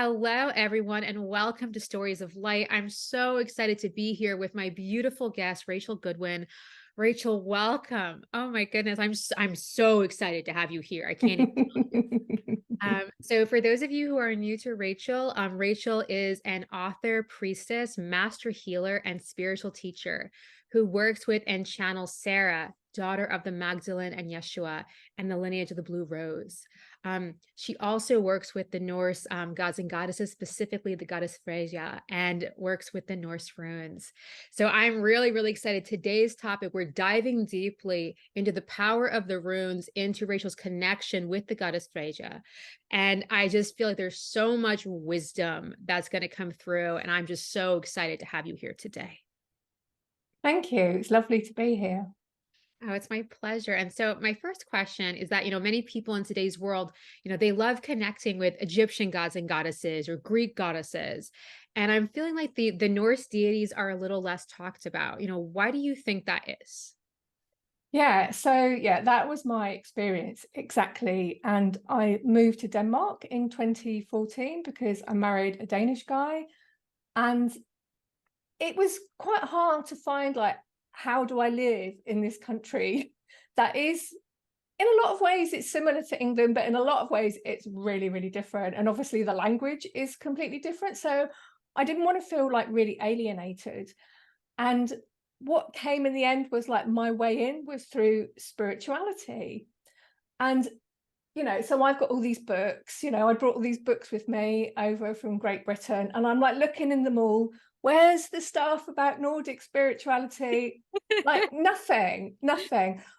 Hello, everyone, and welcome to Stories of Light. I'm so excited to be here with my beautiful guest, Rachel Goodwin. Rachel, welcome. Oh my goodness, I'm so excited to have you here. I can't even. So for those of you who are new to Rachel, Rachel is an author, priestess, master healer, and spiritual teacher who works with and channels Sarah, daughter of the Magdalene and Yeshua, and the lineage of the Blue Rose. She also works with the Norse gods and goddesses, specifically the goddess Freyja, and works with the Norse Runes. So I'm really, really excited. Today's topic, we're diving deeply into the power of the runes, into Rachel's connection with the goddess Freyja. And I just feel like there's so much wisdom that's going to come through. And I'm just so excited to have you here today. Thank you. It's lovely to be here. Oh, it's my pleasure. And so my first question is that, many people in today's world, they love connecting with Egyptian gods and goddesses or Greek goddesses. And I'm feeling like the Norse deities are a little less talked about. Why do you think that is? Yeah, that was my experience exactly. And I moved to Denmark in 2014 because I married a Danish guy. And it was quite hard to find, like, how do I live in this country that is, in a lot of ways, it's similar to England, but in a lot of ways, it's really, really different. And obviously the language is completely different. So I didn't want to feel like really alienated. And what came in the end was like my way in was through spirituality. And, so I've got all these books, I brought all these books with me over from Great Britain, and I'm like looking in them all. Where's the stuff about Nordic spirituality? Like nothing.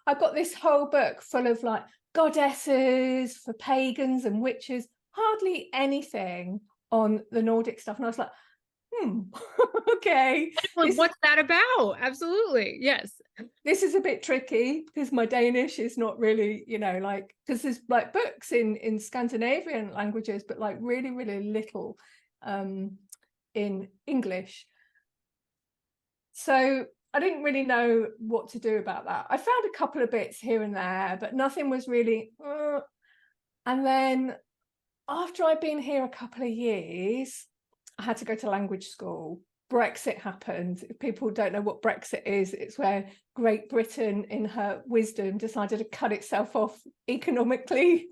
I've got this whole book full of like goddesses for pagans and witches, hardly anything on the Nordic stuff. And I was like, okay. Well, what's that about? Absolutely. Yes. This is a bit tricky because my Danish is not really, like, because there's like books in Scandinavian languages, but like really, really little in English. So I didn't really know what to do about that. I found a couple of bits here and there, but nothing was really. And then after I'd been here a couple of years, I had to go to language school. Brexit happened. If people don't know what Brexit is, it's where Great Britain, in her wisdom, decided to cut itself off economically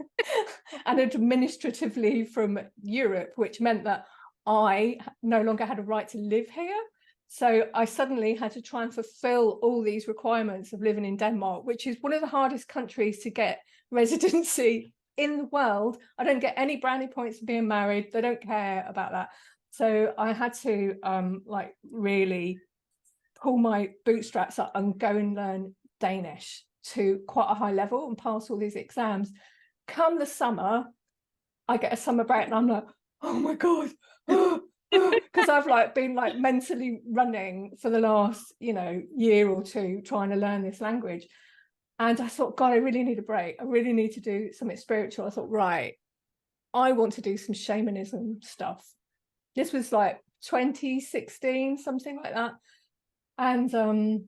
and administratively from Europe, which meant that I no longer had a right to live here. So I suddenly had to try and fulfill all these requirements of living in Denmark, which is one of the hardest countries to get residency in the world. I don't get any brownie points for being married. They don't care about that. So I had to like really pull my bootstraps up and go and learn Danish to quite a high level and pass all these exams. Come the summer, I get a summer break and I'm like, oh my God, because I've like been like mentally running for the last, year or two trying to learn this language. And I thought, God, I really need a break. I really need to do something spiritual. I thought, right, I want to do some shamanism stuff. This was like 2016, something like that. And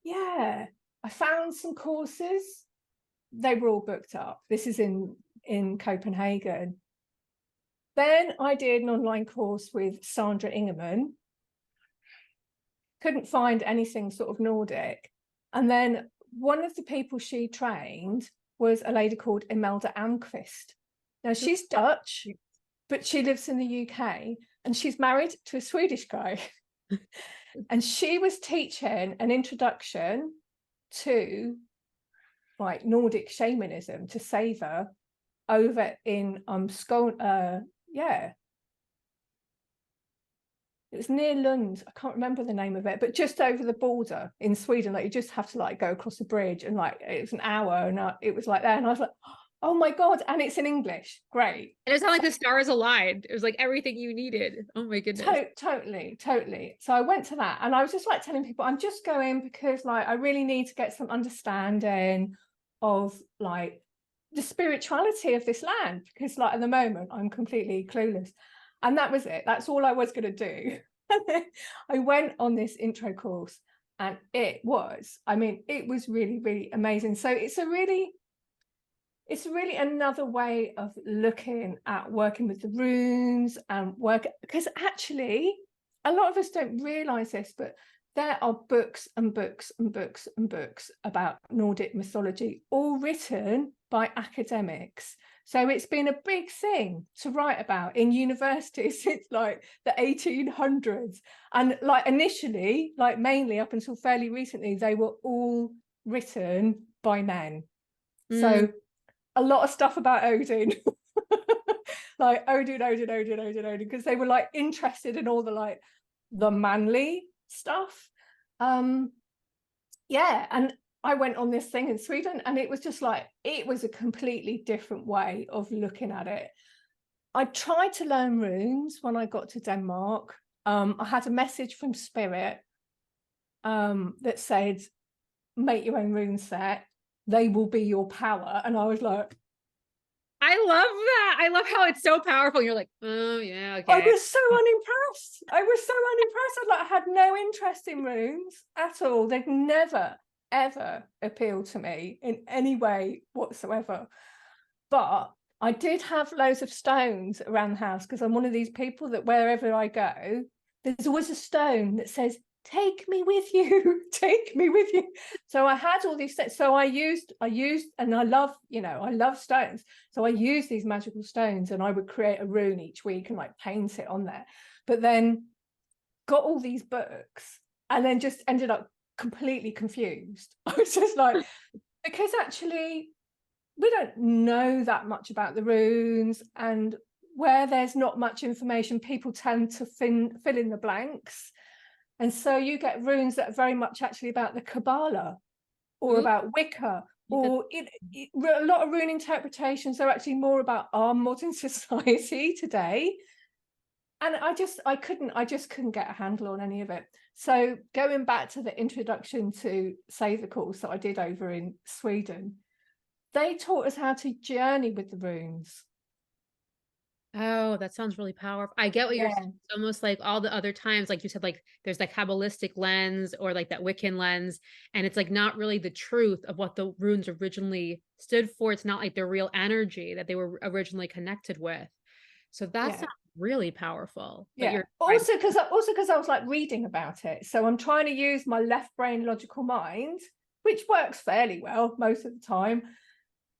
yeah, I found some courses. They were all booked up. This is in Copenhagen. Then I did an online course with Sandra Ingerman. Couldn't find anything sort of Nordic. And then one of the people she trained was a lady called Imelda Almqvist. Now she's Dutch, but she lives in the UK and she's married to a Swedish guy. And she was teaching an introduction to like Nordic shamanism to savor over in Skåne. It was near Lund. I can't remember the name of it, but just over the border in Sweden. Like you just have to like go across the bridge, and like it was an hour, and it was like there, and I was like, oh my God, and it's in English. Great. And it's not like the stars aligned. It was like everything you needed. Oh my goodness. Totally. So I went to that, and I was just like telling people, I'm just going because like I really need to get some understanding of like the spirituality of this land, because like at the moment I'm completely clueless. And that was it. That's all I was going to do. I went on this intro course and it was really, really amazing. So it's it's really another way of looking at working with the runes and work, because actually a lot of us don't realize this, but there are books and books and books and books about Nordic mythology, all written by academics. So it's been a big thing to write about in universities since like the 1800s. And like initially, like mainly up until fairly recently, they were all written by men. So a lot of stuff about Odin, like Odin, because they were like interested in all the like the manly stuff. Yeah, and I went on this thing in Sweden, and it was just like, it was a completely different way of looking at it. I tried to learn runes when I got to Denmark. I had a message from Spirit that said, make your own rune set, they will be your power. And I was like, I love that. I love how it's so powerful. You're like, oh yeah, okay. I was so unimpressed. I had no interest in runes at all. They'd never, ever appealed to me in any way whatsoever. But I did have loads of stones around the house, because I'm one of these people that wherever I go, there's always a stone that says, take me with you, take me with you. So I had all these, so I used, and I love, I love stones. So I used these magical stones, and I would create a rune each week and like paint it on there. But then got all these books and then just ended up completely confused. I was just like, because actually we don't know that much about the runes, and where there's not much information, people tend to fill in the blanks. And so you get runes that are very much actually about the Kabbalah or about Wicca, or a lot of rune interpretations are actually more about our modern society today. And I just couldn't get a handle on any of it. So going back to the introduction to Say the course that I did over in Sweden, they taught us how to journey with the runes. Oh, that sounds really powerful. I get what you're saying. It's almost like all the other times, like you said, like there's like Kabbalistic lens or like that Wiccan lens, and it's like not really the truth of what the runes originally stood for. It's not like the real energy that they were originally connected with. So that's not really powerful. But you're also because I was like reading about it. So I'm trying to use my left brain logical mind, which works fairly well most of the time.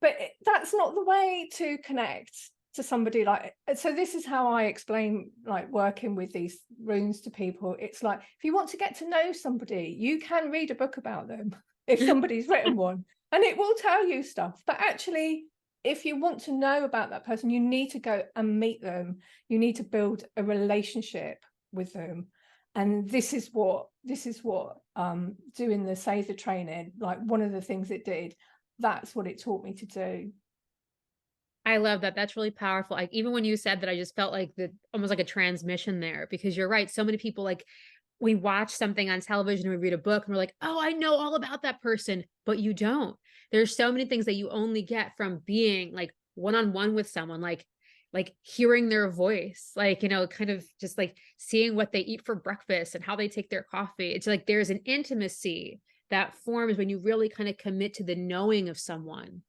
But that's not the way to connect to somebody. Like, so this is how I explain like working with these runes to people. It's like, if you want to get to know somebody, you can read a book about them if somebody's written one, and it will tell you stuff. But actually, if you want to know about that person, you need to go and meet them. You need to build a relationship with them. And this is what doing the Say the training, like one of the things it did, that's what it taught me to do. I love that. That's really powerful. Like even when you said that, I just felt like almost like a transmission there, because you're right. So many people, like we watch something on television and we read a book and we're like, oh, I know all about that person, but you don't. There's so many things that you only get from being like one-on-one with someone, like hearing their voice, like, kind of just like seeing what they eat for breakfast and how they take their coffee. It's like there's an intimacy that forms when you really kind of commit to the knowing of someone.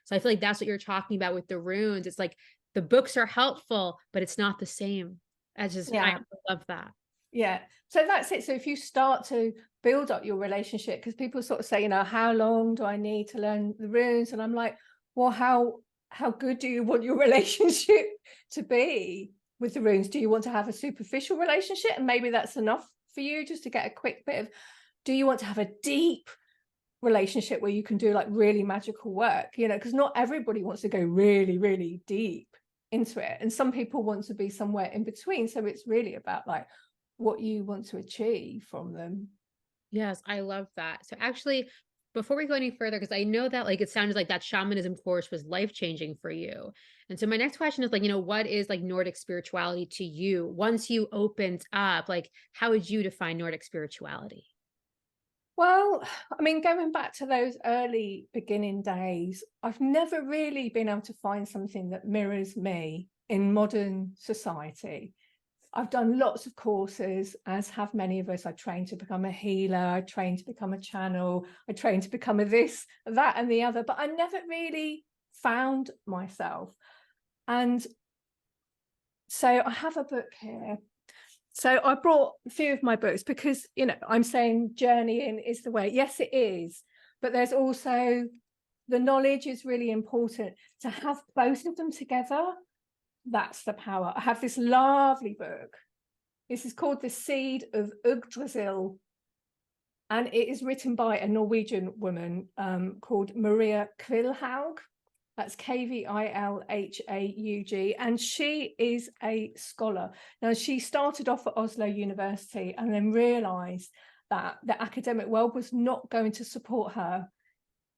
So I feel like that's what you're talking about with the runes. It's like the books are helpful, but it's not the same. I love that. Yeah. So that's it. So if you start to build up your relationship, because people sort of say, how long do I need to learn the runes? And I'm like, well, how good do you want your relationship to be with the runes? Do you want to have a superficial relationship, and maybe that's enough for you just to get a quick bit of, do you want to have a deep relationship where you can do like really magical work, because not everybody wants to go really, really deep into it, and some people want to be somewhere in between. So it's really about like what you want to achieve from them. Yes, I love that. So actually, before we go any further, because I know that like it sounded like that shamanism course was life-changing for you. And so my next question is like, what is like Nordic spirituality to you? Once you opened up, like how would you define Nordic spirituality? Well, I mean, going back to those early beginning days, I've never really been able to find something that mirrors me in modern society. I've done lots of courses, as have many of us. I trained to become a healer, I trained to become a channel, I trained to become a this, that, and the other, but I never really found myself. And so I have a book here. So I brought a few of my books because, you know, I'm saying journeying is the way. Yes, it is. But there's also the knowledge is really important. To have both of them together, that's the power. I have this lovely book. This is called The Seed of Yggdrasil. And it is written by a Norwegian woman called Maria Kvilhaug. That's Kvilhaug. And she is a scholar. Now, she started off at Oslo University and then realized that the academic world was not going to support her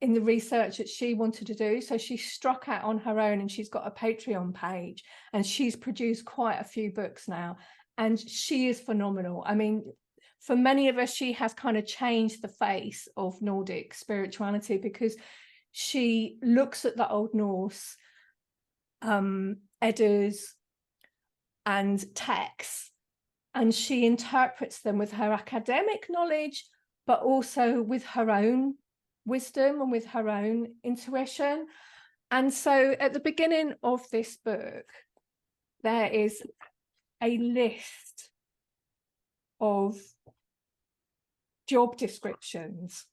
in the research that she wanted to do. So she struck out on her own, and she's got a Patreon page, and she's produced quite a few books now. And she is phenomenal. I mean, for many of us, she has kind of changed the face of Nordic spirituality, because she looks at the Old Norse Eddas and texts, and she interprets them with her academic knowledge, but also with her own wisdom and with her own intuition. And so at the beginning of this book, there is a list of job descriptions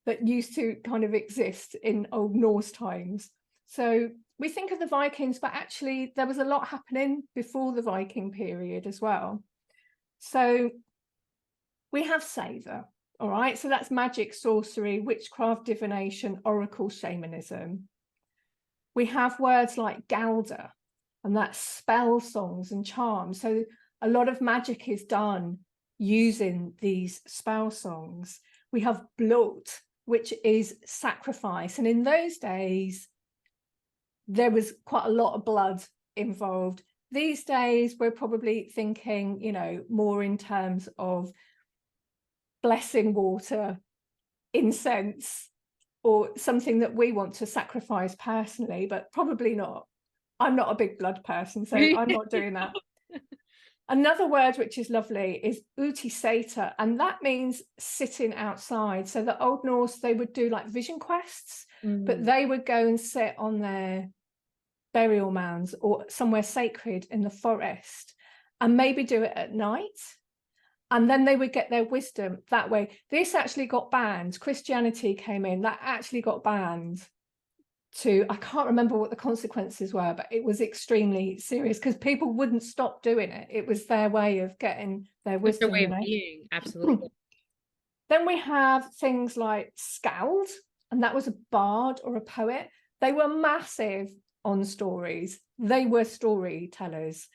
that used to kind of exist in Old Norse times. So we think of the Vikings, but actually there was a lot happening before the Viking period as well. So we have Saver, all right? So that's magic, sorcery, witchcraft, divination, oracle, shamanism. We have words like Galda, and that's spell songs and charms. So a lot of magic is done using these spell songs. We have Blot, which is sacrifice. And in those days, there was quite a lot of blood involved. These days, we're probably thinking, you know, more in terms of blessing water, incense, or something that we want to sacrifice personally, but probably not. I'm not a big blood person, so I'm not doing that. Another word which is lovely is utisata, and that means sitting outside. So the Old Norse, they would do like vision quests, but they would go and sit on their burial mounds or somewhere sacred in the forest, and maybe do it at night. And then they would get their wisdom that way. This actually got banned. Christianity came in, that actually got banned. I can't remember what the consequences were, but it was extremely serious because people wouldn't stop doing it. It was their way of getting their wisdom. Their way of being, absolutely. Then we have things like Skald, and that was a bard or a poet. They were massive on stories. They were storytellers,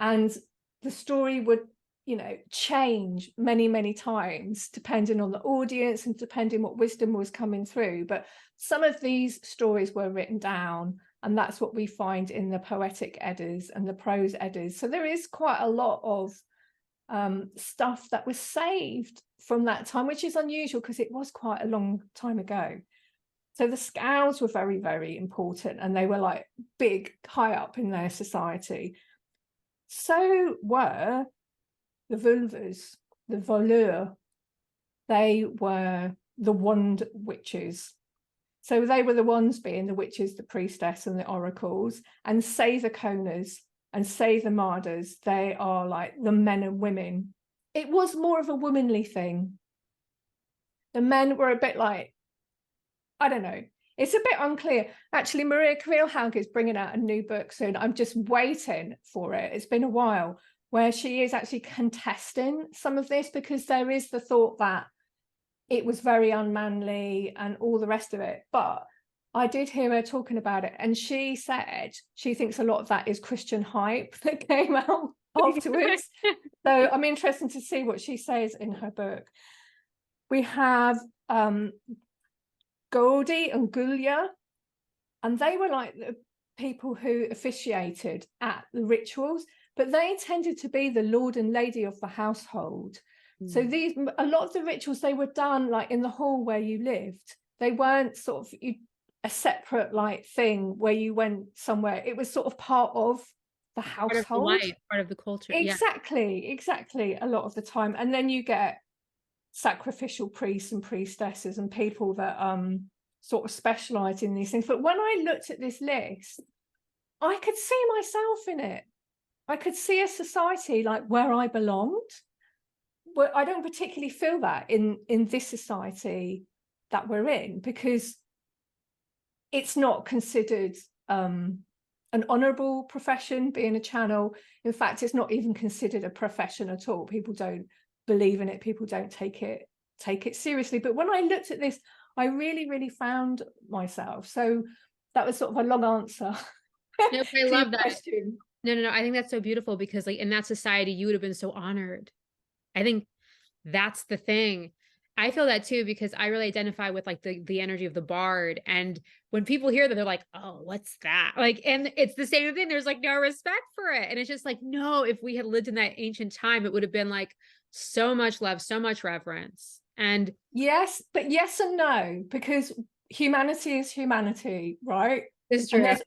and the story would, you know, change many, many times depending on the audience and depending what wisdom was coming through. But some of these stories were written down, and that's what we find in the poetic Eddas and the prose Eddas. So there is quite a lot of stuff that was saved from that time, which is unusual because it was quite a long time ago. So the Skalds were very, very important, and they were like big, high up in their society. So were the Vulvas, the Volur. They were the wand witches. So they were the ones being the witches, the priestess, and the oracles. And say the Koners and say the Marders, they are like the men and women. It was more of a womanly thing. The men were a bit like, I don't know. It's a bit unclear. Actually, Maria Kvilhaug is bringing out a new book soon. I'm just waiting for it. It's been a while, where she is actually contesting some of this, because there is the thought that it was very unmanly and all the rest of it. But I did hear her talking about it, and she said she thinks a lot of that is Christian hype that came out afterwards. So I'm interested to see what she says in her book. We have Gaudi and Gulya, and they were like the people who officiated at the rituals, but they tended to be the lord and lady of the household. So a lot of the rituals, they were done like in the hall where you lived. They weren't sort of a separate like thing where you went somewhere. It was sort of part of the household, part of the life, part of the culture. Exactly, a lot of the time. And then you get sacrificial priests and priestesses and people that sort of specialize in these things. But when I looked at this list, I could see myself in it. I could see a society like where I belonged. But I don't particularly feel that in this society that we're in, because it's not considered an honourable profession, being a channel. In fact, it's not even considered a profession at all. People don't believe in it. People don't take it seriously. But when I looked at this, I really found myself. So that was sort of a long answer. Nope, I love that. Question. No. I think that's so beautiful, because like in that society, you would have been so honored. I think that's the thing. I feel that too, because I really identify with like the energy of the bard. And when people hear that, they're like, oh, what's that? Like, and it's the same thing. There's like no respect for it. And it's just like, no, if we had lived in that ancient time, it would have been like so much love, so much reverence. And yes, but yes and no, because humanity is humanity, right? it's true. And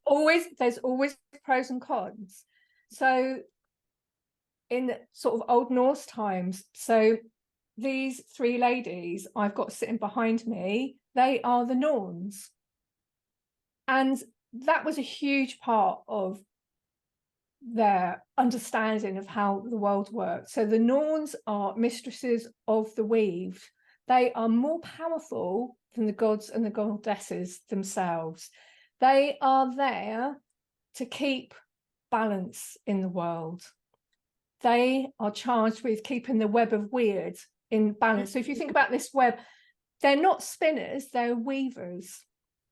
there's always pros and cons. So in sort of Old Norse times, so these three ladies I've got sitting behind me, they are the Norns. And that was a huge part of their understanding of how the world worked. So the Norns are mistresses of the weave. They are more powerful than the gods and the goddesses themselves. They are there to keep balance in the world. They are charged with keeping the Web of Wyrd in balance. So if you think about this web, they're not spinners, they're weavers.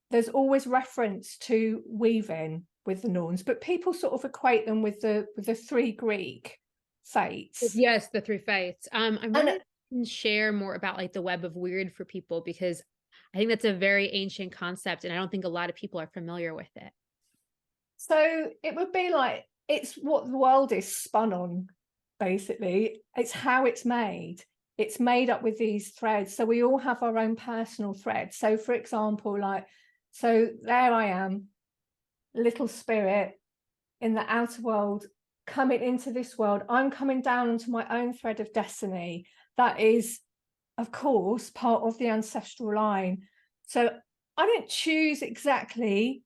There's always reference to weaving with the Norns, but people sort of equate them with the three Greek fates. Yes, the three fates. I want to share more about like the Web of Wyrd for people, because I think that's a very ancient concept, and I don't think a lot of people are familiar with it. So it would be like, it's what the world is spun on, basically. It's how it's made. It's made up with these threads. So we all have our own personal threads. So for example, like, so there I am, little spirit in the outer world, coming into this world. I'm coming down onto my own thread of destiny. That is, of course, part of the ancestral line. So I don't choose exactly,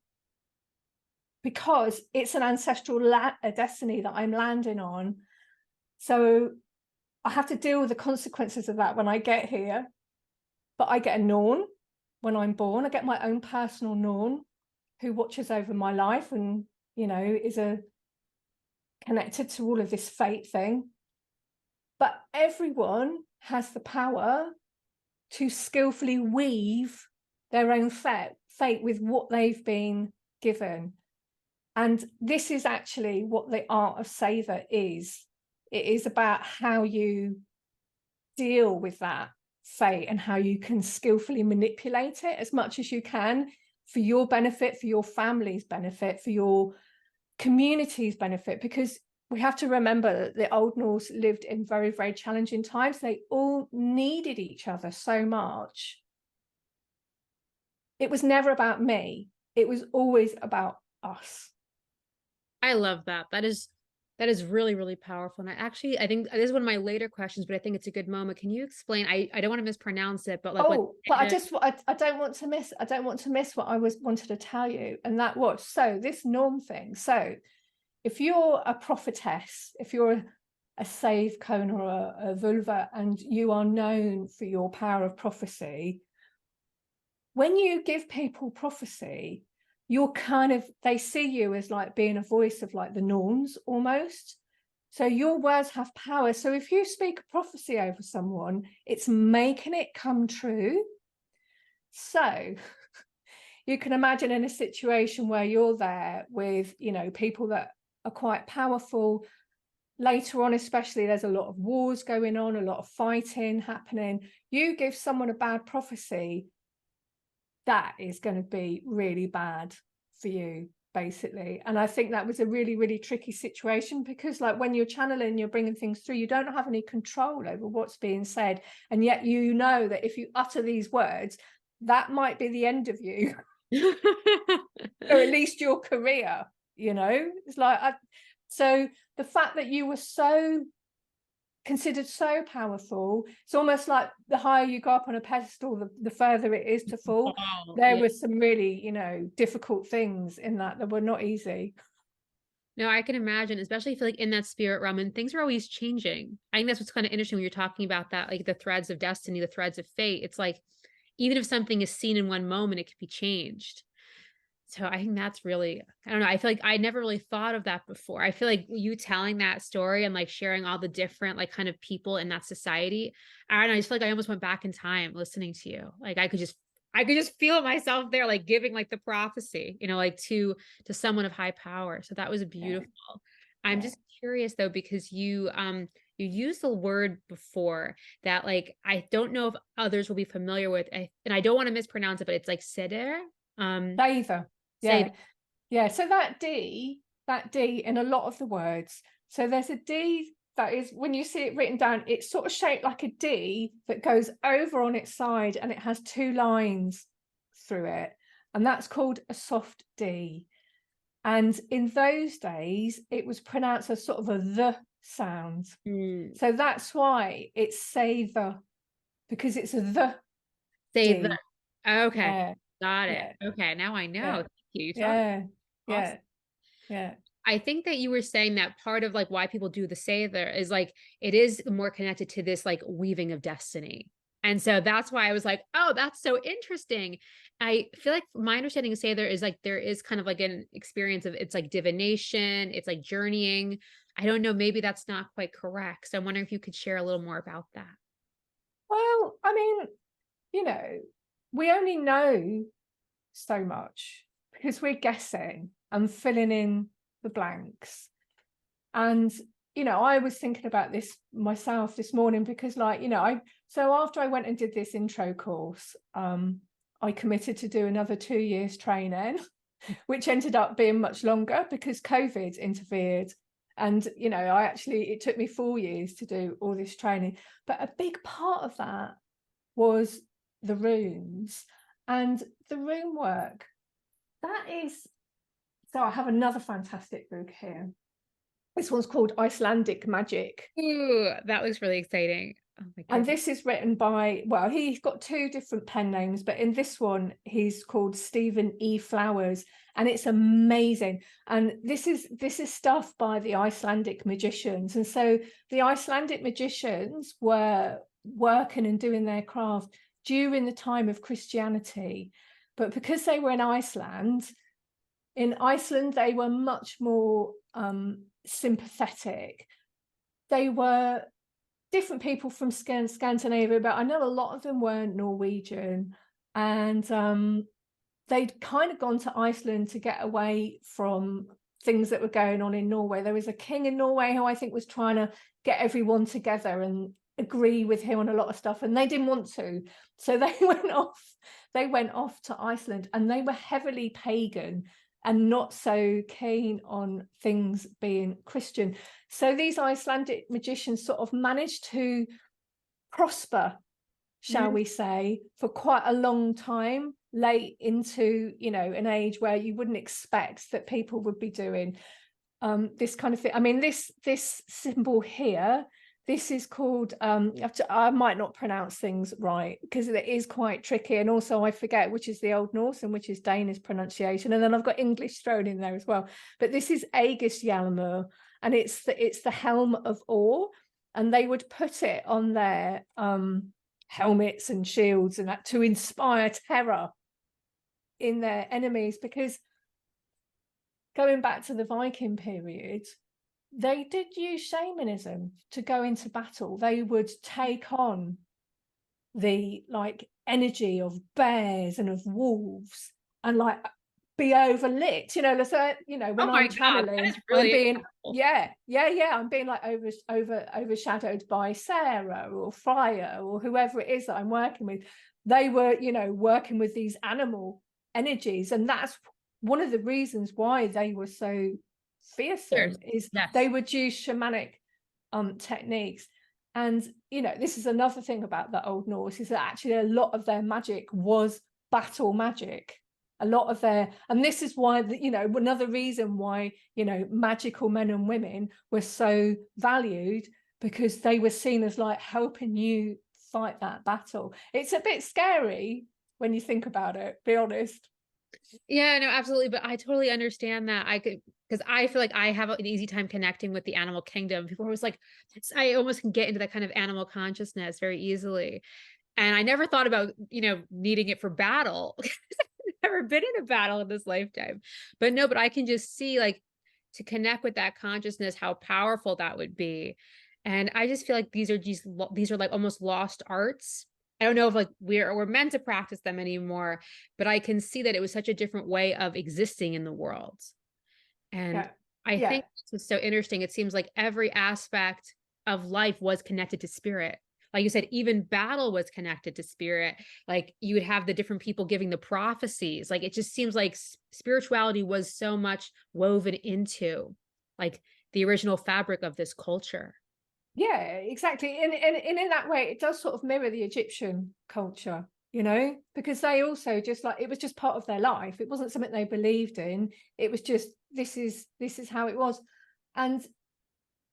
because it's an ancestral destiny that I'm landing on. So I have to deal with the consequences of that when I get here. But I get a Norn when I'm born. I get my own personal Norn who watches over my life and, you know, is connected to all of this fate thing. But everyone has the power to skillfully weave their own fate with what they've been given. And this is actually what the art of Savor is. It is about how you deal with that fate and how you can skillfully manipulate it as much as you can for your benefit, for your family's benefit, for your community's benefit, because we have to remember that the Old Norse lived in very, very challenging times. They all needed each other so much. It was never about me. It was always about us. I love that. That is really, really powerful. And I think this is one of my later questions, but I think it's a good moment. Can you explain? I don't want to mispronounce it, but like, I don't want to miss what I wanted to tell you. And that was, so this norm thing. So if you're a prophetess, if you're a save cone or a vulva, and you are known for your power of prophecy, when you give people prophecy, you're they see you as like being a voice of like the Norns almost. So your words have power. So if you speak a prophecy over someone, it's making it come true. So you can imagine in a situation where you're there with, you know, people that are quite powerful. Later on, especially, there's a lot of wars going on, a lot of fighting happening. You give someone a bad prophecy, that is going to be really bad for you, basically. And I think that was a really, really tricky situation, because like when you're channeling, you're bringing things through, you don't have any control over what's being said. And yet, you know that if you utter these words, that might be the end of you. Or at least your career, you know. It's like, so the fact that you were so considered so powerful. It's almost like the higher you go up on a pedestal, the further it is to fall. Oh, There yeah. were some really, you know, difficult things in that were not easy. No, I can imagine, especially if like in that spirit realm and things are always changing. I think that's what's kind of interesting when you're talking about that, like the threads of destiny, the threads of fate. It's like, even if something is seen in one moment, it could be changed. So I think that's really, I don't know. I feel like I never really thought of that before. I feel like you telling that story and like sharing all the different like kind of people in that society. I don't know. I just feel like I almost went back in time listening to you. Like I could just feel myself there, like giving like the prophecy, you know, like to someone of high power. So that was beautiful. I'm Yeah. just curious though, because you used the word before that, like, I don't know if others will be familiar with, and I don't want to mispronounce it, but it's like seder. Either. Say Yeah. Yeah. So that D in a lot of the words. So there's a D that is, when you see it written down, it's sort of shaped like a D that goes over on its side and it has two lines through it. And that's called a soft D. And in those days, it was pronounced as sort of a the sound. So that's why it's say the, because it's a the say the. D. Okay, Yeah. got it. Yeah. Okay, now I know. Yeah. Thank you. You taught me. Yeah. Awesome. Yeah. Yeah. I think that you were saying that part of like why people do the Sather is like it is more connected to this like weaving of destiny. And so that's why I was like, oh, that's so interesting. I feel like my understanding of Sather is like there is kind of like an experience of it's like divination, it's like journeying. I don't know, maybe that's not quite correct. So I'm wondering if you could share a little more about that. Well, I mean, you know, we only know so much because we're guessing and filling in the blanks. And, you know, I was thinking about this myself this morning because, like, you know, so after I went and did this intro course, I committed to do another 2 years training, which ended up being much longer because COVID interfered. And, you know, it took me 4 years to do all this training. But a big part of that was the runes and the rune work. That is, so I have another fantastic book here. This one's called Icelandic Magick. Ooh, that looks really exciting. Oh my And goodness. this is written by, well, he's got 2 different pen names, but in this one, he's called Stephen E. Flowers, and it's amazing. And this is stuff by the Icelandic magicians. And so the Icelandic magicians were working and doing their craft during the time of Christianity. But because they were in Iceland, they were much more sympathetic. They were different people from Scandinavia, but I know a lot of them were Norwegian, and they'd kind of gone to Iceland to get away from things that were going on in Norway. There was a king in Norway who I think was trying to get everyone together and agree with him on a lot of stuff, and they didn't want to, so they went off to Iceland, and they were heavily pagan and not so keen on things being Christian. So these Icelandic magicians sort of managed to prosper, shall we say, for quite a long time, late into, you know, an age where you wouldn't expect that people would be doing this kind of thing. I mean, this symbol here, this is called, I might not pronounce things right because it is quite tricky. And also I forget which is the Old Norse and which is Danish pronunciation. And then I've got English thrown in there as well. But this is Aegis Hjalmur, and it's the helm of Or. And they would put it on their helmets and shields and that to inspire terror in their enemies, because going back to the Viking period, they did use shamanism to go into battle. They would take on the like energy of bears and of wolves and like be overlit, you know. So, you know, when Oh my I'm God, that channeling, is I'm really being incredible. I'm being like overshadowed by Sarah or Freyja or whoever it is that I'm working with. They were, you know, working with these animal energies, and that's one of the reasons why they were so fearsome, is Yes. they would use shamanic techniques. And, you know, this is another thing about the Old Norse, is that actually a lot of their magic was battle magic. A lot of their, and this is why, you know, another reason why, you know, magical men and women were so valued, because they were seen as like helping you fight that battle. It's a bit scary when you think about it, be honest. Yeah, no, absolutely. But I totally understand that. I could, because I feel like I have an easy time connecting with the animal kingdom. People are always like, I almost can get into that kind of animal consciousness very easily. And I never thought about, needing it for battle. I've never been in a battle in this lifetime. But no, but I can just see, like, to connect with that consciousness, how powerful that would be. And I just feel like these are like almost lost arts. I don't know if like we're meant to practice them anymore, but I can see that it was such a different way of existing in the world. And Yeah. I Yeah. think it's so interesting. It seems like every aspect of life was connected to spirit. Like you said, even battle was connected to spirit. Like you would have the different people giving the prophecies. Like it just seems like spirituality was so much woven into like the original fabric of this culture. Yeah, exactly. And in that way, it does sort of mirror the Egyptian culture, because they also just like, it was just part of their life. It wasn't something they believed in. It was just, this is how it was. And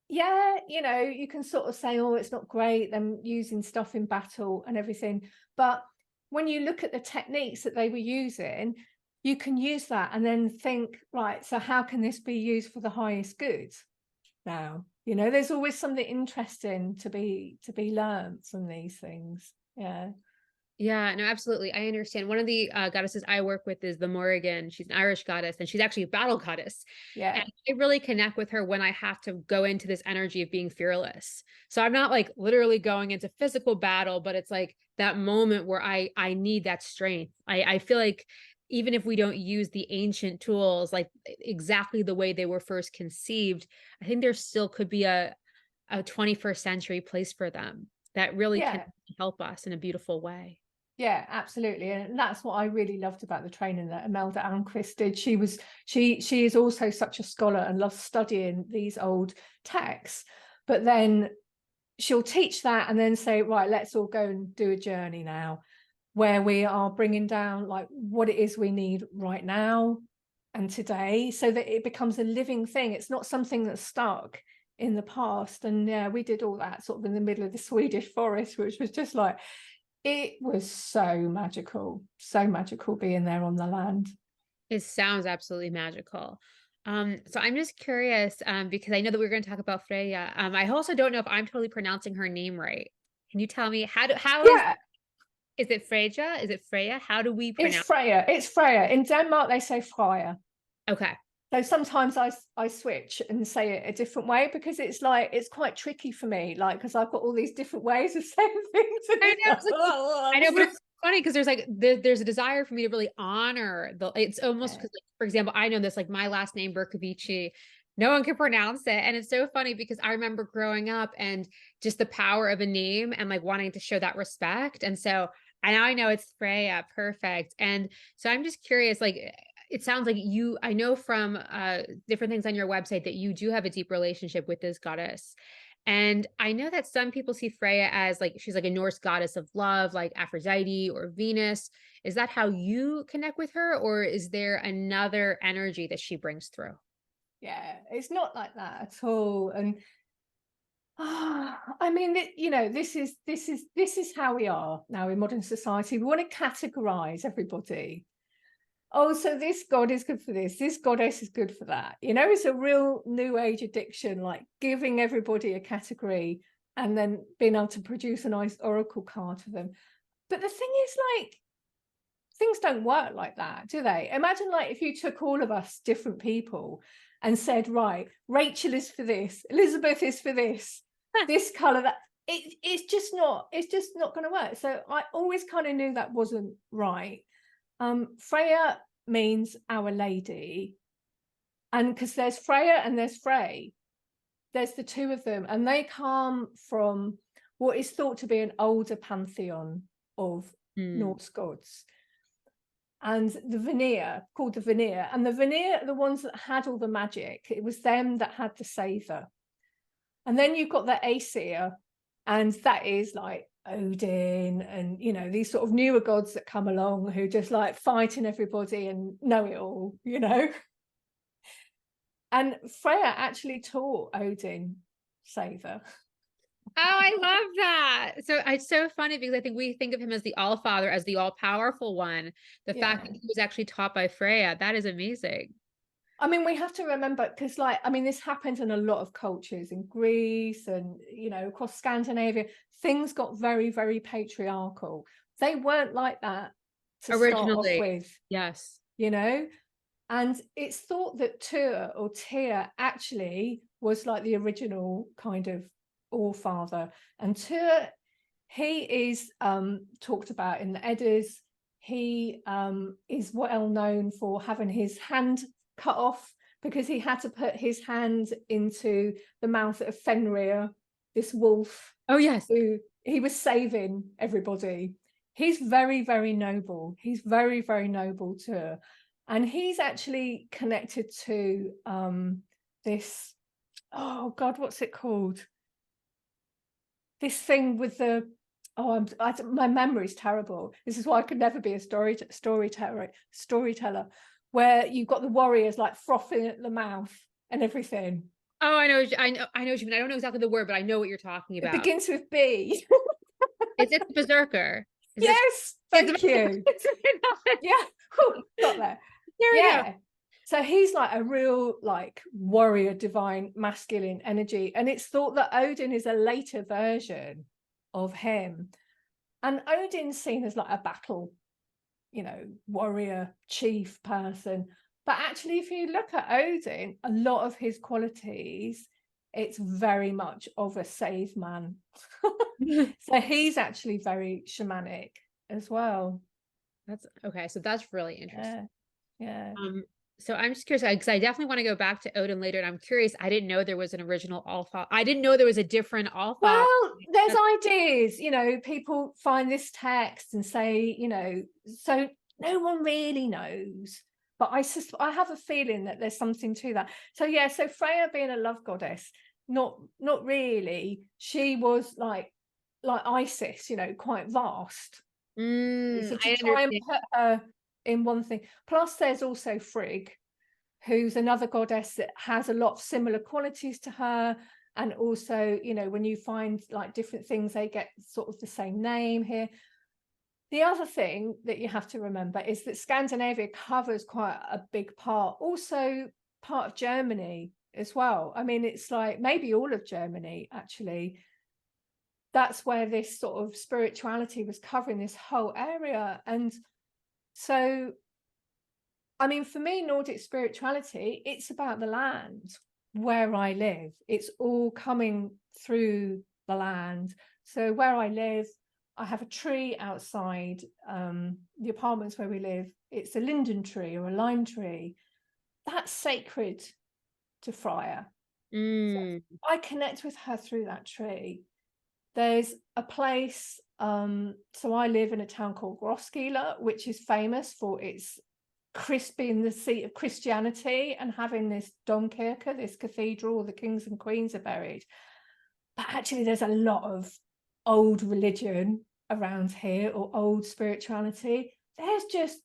yeah, you can sort of say, oh, it's not great, them using stuff in battle and everything. But when you look at the techniques that they were using, you can use that and then think, right, so how can this be used for the highest good now? There's always something interesting to be learned from these things. Yeah. Yeah, no, absolutely. I understand. One of the goddesses I work with is the Morrigan. She's an Irish goddess, and she's actually a battle goddess. And Yeah. I really connect with her when I have to go into this energy of being fearless. So I'm not like literally going into physical battle, but it's like that moment where I need that strength. I feel like even if we don't use the ancient tools like exactly the way they were first conceived, I think there still could be a 21st century place for them that really can Yeah. help us in a beautiful way. Yeah, absolutely. And that's what I really loved about the training that Imelda Almquist did. She is also such a scholar and loves studying these old texts, but then she'll teach that and then say, right, let's all go and do a journey now where we are bringing down like what it is we need right now and today, so that it becomes a living thing. It's not something that's stuck in the past. And yeah, we did all that sort of in the middle of the Swedish forest, which was just like, it was so magical being there on the land. It sounds absolutely magical. So I'm just curious, because I know that we're going to talk about Freyja. I also don't know if I'm totally pronouncing her name right. Can you tell me how Yeah, is it Freyja? Is it Freyja? How do we it's pronounce? Freyja. It's Freyja. In Denmark, they say Freyja. Okay. So sometimes I switch and say it a different way because it's like, it's quite tricky for me, like, because I've got all these different ways of saying things. And I it's know, like, oh, I know, but it's funny because there's like there's a desire for me to really honor the. It's almost yeah. because, like, for example, I know this like my last name Berkovici, no one can pronounce it, and it's so funny because I remember growing up and just the power of a name and like wanting to show that respect, and so I know it's Freya, perfect, and so I'm just curious, like. It sounds like I know from different things on your website that you do have a deep relationship with this goddess. And I know that some people see Freya as like she's like a Norse goddess of love, like Aphrodite or Venus. Is that how you connect with her, or is there another energy that she brings through? Yeah, it's not like that at all. And I mean, this is how we are now in modern society. We want to categorize everybody. Oh, so this god is good for this goddess is good for that. It's a real new age addiction, like giving everybody a category and then being able to produce a nice oracle card for them. But the thing is, like, things don't work like that, do they? Imagine like if you took all of us different people and said, right, Rachel is for this, Elizabeth is for this color, that it's just not going to work. So I always kind of knew that wasn't right. Freyja means Our Lady, and because there's Freyja and there's Frey, there's the two of them, and they come from what is thought to be an older pantheon of Norse gods. And the Vanir, called the Vanir, and the Vanir are the ones that had all the magic. It was them that had the saver. And then you've got the Aesir, and that is like Odin and these sort of newer gods that come along who just like fighting everybody and know it all. And Freya actually taught Odin saver. Oh, I love that. So it's so funny because I think we think of him as the All Father, as the all powerful one. The fact that Yeah. he was actually taught by Freyja, that is amazing. I mean, we have to remember, because like, I mean, this happens in a lot of cultures in Greece and, you know, across Scandinavia. Things got very, very patriarchal. They weren't like that to start off Originally, with, yes. you know. And it's thought that Tyr or Tyr actually was like the original kind of all-father. And Tyr, he is talked about in the Eddas. He is well known for having his hand cut off because he had to put his hand into the mouth of Fenrir, this wolf Oh, yes. who he was saving everybody. He's very, very noble. He's very, very noble too. And he's actually connected to this, oh God, what's it called? This thing with the, oh, my memory's terrible. This is why I could never be a storyteller, where you've got the warriors like frothing at the mouth and everything. Oh, I know what you mean. I don't know exactly the word, but I know what you're talking It about. begins with B. It's Berserker. Is it? Yes, It's thank you. Yeah, got there. There we go. Yeah. So he's like a real like warrior, divine, masculine energy. And it's thought that Odin is a later version of him. And Odin's seen as like a battle, you know, warrior, chief person. But actually, if you look at Odin, a lot of his qualities, it's very much of a save man. So he's actually very shamanic as well. That's okay. So that's really interesting. Yeah. Um, so I'm just curious because I definitely want to go back to Odin later, and I'm curious. I didn't know there was an original Alpha. I didn't know there was a different Alpha. Well, there's ideas, you know, people find this text and say, you know, so no one really knows. But I have a feeling that there's something to that. So yeah, so Freyja being a love goddess, not really. She was like Isis, you know, quite vast. So to I try and understand. put her in one thing. Plus, there's also Frigg, who's another goddess that has a lot of similar qualities to her. And also, you know, when you find like different things, they get sort of the same name here. The other thing that you have to remember is that Scandinavia covers quite a big part, also part of Germany as well. I mean, it's like maybe all of Germany, actually. That's where this sort of spirituality was covering this whole area. And so, I mean, for me, Nordic spirituality, it's about the land where I live. It's all coming through the land. So where I live, I have a tree outside the apartments where we live. It's a linden tree or a lime tree. That's sacred to Freyja. So I connect with her through that tree. There's a place, so I live in a town called Roskilde, which is famous for its being the seat of Christianity and having this Domkirke, this cathedral, the kings and queens are buried. But actually, there's a lot of old religion around here, or old spirituality. There's just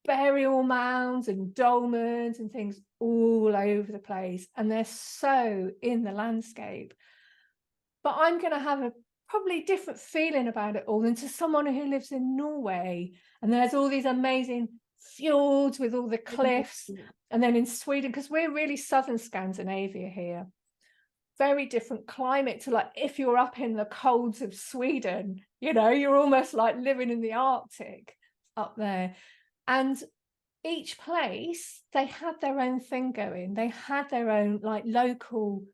burial mounds and dolmens and things all over the place, and they're so in the landscape. But I'm going to have a probably different feeling about it all than to someone who lives in Norway, and there's all these amazing fjords with all the cliffs. And then in Sweden, because we're really southern Scandinavia here, very different climate to like if you're up in the colds of Sweden, you know, you're almost like living in the Arctic up there. And each place, they had their own thing going. They had their own like local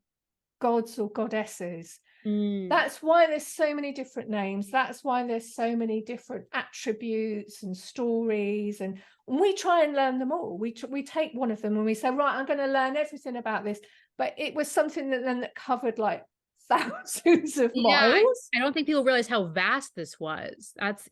gods or goddesses. That's why there's so many different names. That's why there's so many different attributes and stories. And we try and learn them all. We take one of them and we say, right, I'm going to learn everything about this. But it was something that covered like thousands of miles. I don't think people realize how vast this was. That's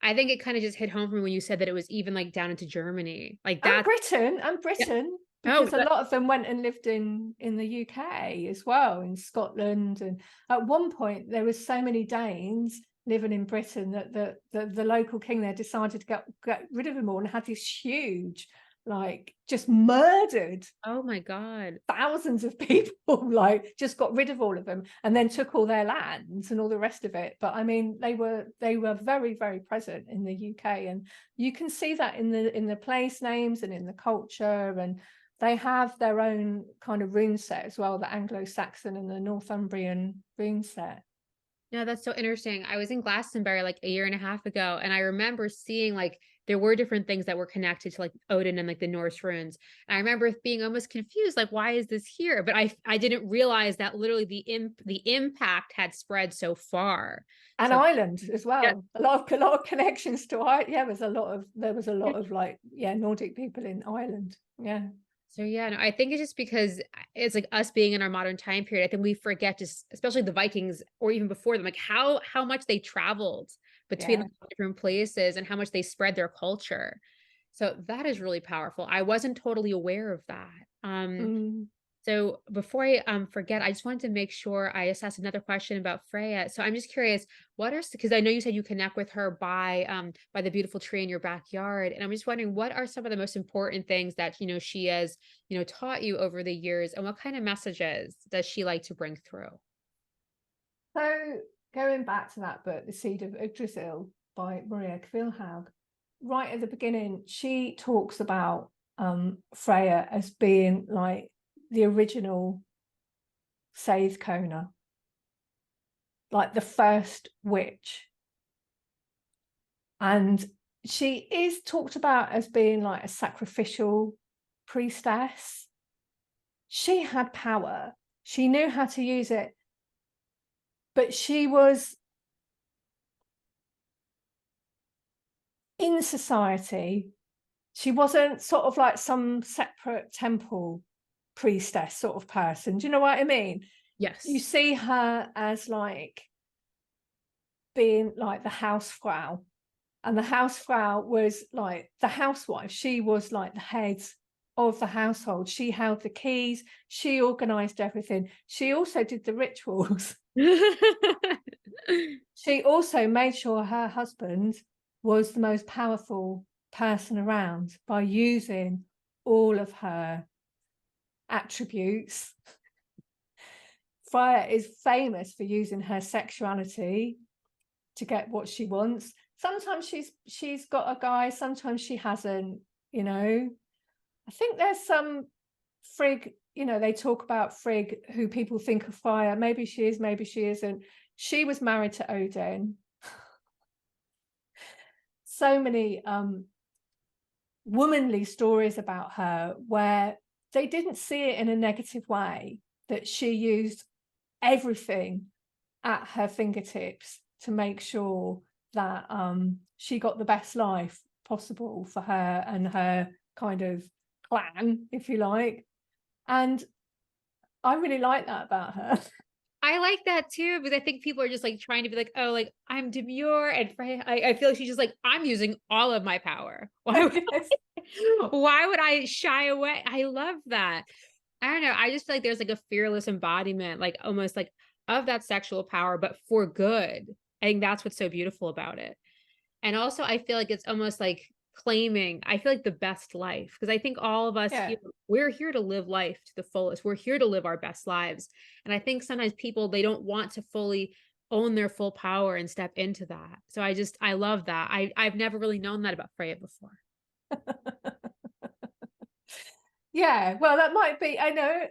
I think it kind of just hit home for me when you said that it was even like down into Germany. Like that. And Britain, Yeah. because a lot of them went and lived in the UK as well, in Scotland. And at one point there was so many Danes living in Britain that the local king there decided to get rid of them all and had this huge like just murdered Oh my God. thousands of people, like just got rid of all of them and then took all their lands and all the rest of it. But I mean, they were very, very present in the UK, and you can see that in the place names and in the culture. And they have their own kind of rune set as well, the Anglo-Saxon and the Northumbrian rune set. No, that's so interesting. I was in Glastonbury like a year and a half ago, and I remember seeing like there were different things that were connected to like Odin and like the Norse runes. And I remember being almost confused, like, why is this here? But I didn't realize that literally the impact had spread so far. And So Ireland as yeah. well. A lot of connections to Ireland. Yeah, there was a lot of like, yeah, Nordic people in Ireland. Yeah. So yeah, no, I think it's just because it's like us being in our modern time period. I think we forget just, especially the Vikings or even before them, like how much they traveled between Yeah. like, different places and how much they spread their culture. So that is really powerful. I wasn't totally aware of that. Mm. So before I forget, I just wanted to make sure I just asked another question about Freyja. So I'm just curious, what are, because I know you said you connect with her by the beautiful tree in your backyard, and I'm just wondering what are some of the most important things that she has taught you over the years, and what kind of messages does she like to bring through? So going back to that book, The Seed of Yggdrasil by Maria Kvilhaug, right at the beginning, she talks about Freyja as being like the original Scythe Kona, like the first witch. And she is talked about as being like a sacrificial priestess. She had power. She knew how to use it. But she was in society. She wasn't sort of like some separate temple priestess sort of person. Do you know what I mean? You Yes. see her as like being like the housefrau, and the housefrau was like the housewife. She was like the head of the household. She held the keys. She organized everything. She also did the rituals. She also made sure her husband was the most powerful person around by using all of her attributes. Freyja is famous for using her sexuality to get what she wants. Sometimes she's got a guy, sometimes she hasn't, you know. I think there's some Frigg, they talk about Frigg, who people think of Freyja. Maybe she is, maybe she isn't. She was married to Odin. So many womanly stories about her where they didn't see it in a negative way, that she used everything at her fingertips to make sure that she got the best life possible for her and her kind of clan, if you like. And I really like that about her. I like that too, because I think people are just like trying to be like, oh, like I'm demure, and I feel like she's just like, I'm using all of my power. Yes. Why would I shy away? I love that. I don't know. I just feel like there's like a fearless embodiment, like almost like of that sexual power, but for good. I think that's what's so beautiful about it. And also, I feel like it's almost like claiming, I feel like the best life, because I think all of us Yeah. here, we're here to live life to the fullest. We're here to live our best lives. And I think sometimes people, they don't want to fully own their full power and step into that. So I love that. I've never really known that about Freyja before. Yeah, well, that might be, I know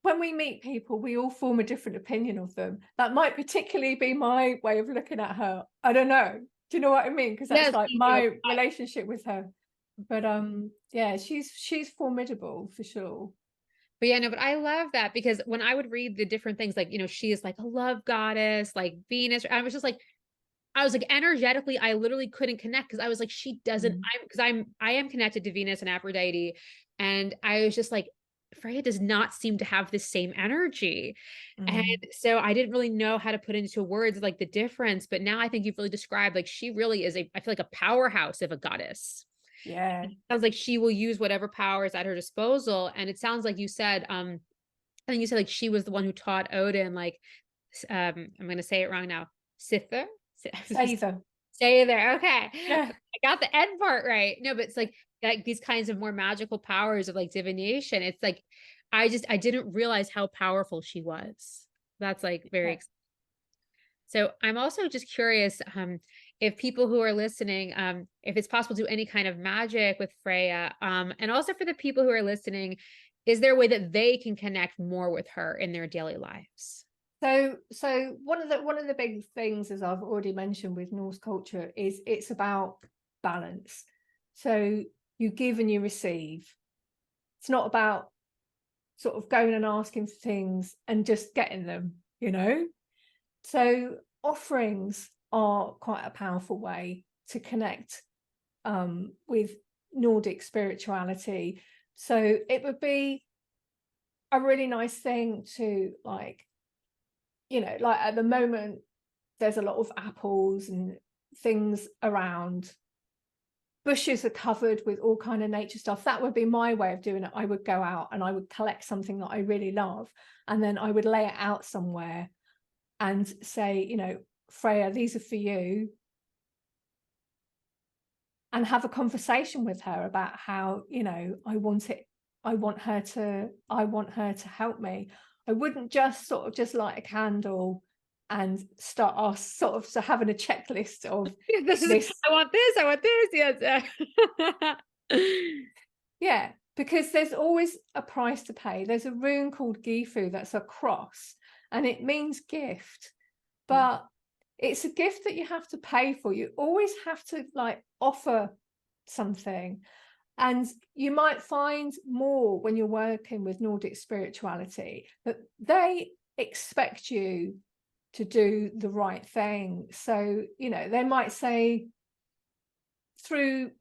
when we meet people, we all form a different opinion of them. That might particularly be my way of looking at her. I don't know. Do you know what I mean? Because that's Yes, like you do. my relationship with her. But yeah, she's formidable for sure. But yeah, no, but I love that because when I would read the different things, like, she is like a love goddess, like Venus, I was just like, I was like energetically, I literally couldn't connect because I was like, she doesn't, Mm. I am connected to Venus and Aphrodite. And I was just like, Freya does not seem to have the same energy. And Mm. so I didn't really know how to put into words like the difference. But now I think you've really described like she really is I feel like a powerhouse of a goddess. Yeah. It sounds like she will use whatever power is at her disposal. And it sounds like you said, I think you said like she was the one who taught Odin, like I'm gonna say it wrong now. Sither? Sather. Stay there. Okay. Yeah. I got the end part right. No, but it's like these kinds of more magical powers of like divination. It's like I didn't realize how powerful she was. That's like very Yeah. exciting. So I'm also just curious, if people who are listening, if it's possible to do any kind of magic with Freyja, and also for the people who are listening, is there a way that they can connect more with her in their daily lives? So one of the big things, as I've already mentioned with Norse culture, is it's about balance. So you give and you receive. It's not about sort of going and asking for things and just getting them, you know? So offerings are quite a powerful way to connect with Nordic spirituality. So it would be a really nice thing to, like, like at the moment, there's a lot of apples and things around. Bushes are covered with all kind of nature stuff. That would be my way of doing it. I would go out and I would collect something that I really love, and then I would lay it out somewhere and say, Freyja, these are for you, and have a conversation with her about how, I want her to help me. I wouldn't just sort of just light a candle and start us sort of so having a checklist of This is, this. I want this, I want this. Yes. Yeah, because there's always a price to pay. There's a rune called Gifu that's a cross, and it means gift, but it's a gift that you have to pay for. You always have to like offer something. And you might find more when you're working with Nordic spirituality that they expect you to do the right thing. So, they might say, through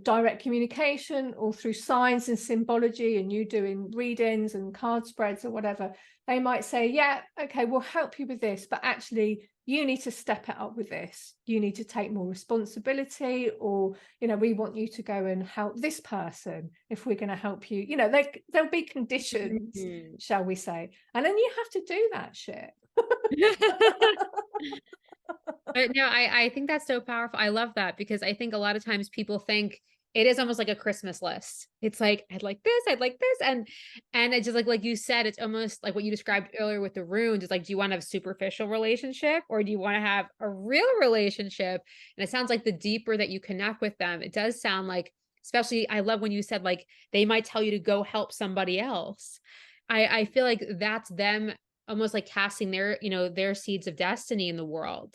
direct communication or through signs and symbology, and you doing readings and card spreads or whatever, they might say, yeah, okay, we'll help you with this, but actually you need to step it up with this. You need to take more responsibility, or we want you to go and help this person if we're going to help you. There'll be conditions, shall we say, and then you have to do that shit. But no, I think that's so powerful. I love that, because I think a lot of times people think it is almost like a Christmas list. It's like, I'd like this, I'd like this. And it's just like you said, it's almost like what you described earlier with the runes. It's like, do you want to have a superficial relationship, or do you want to have a real relationship? And it sounds like the deeper that you connect with them, it does sound like, especially I love when you said like they might tell you to go help somebody else. I feel like that's them almost like casting their, their seeds of destiny in the world.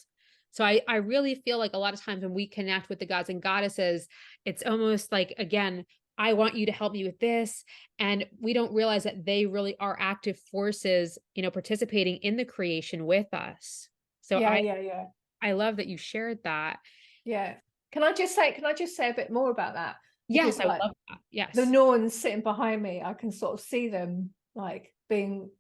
So I really feel like a lot of times when we connect with the gods and goddesses, it's almost like, again, I want you to help me with this. And we don't realize that they really are active forces, participating in the creation with us. So Yeah. I love that you shared that. Yeah. Can I just say a bit more about that? Yes, Because I would like love that. the Yes. Norns sitting behind me, I can sort of see them like being,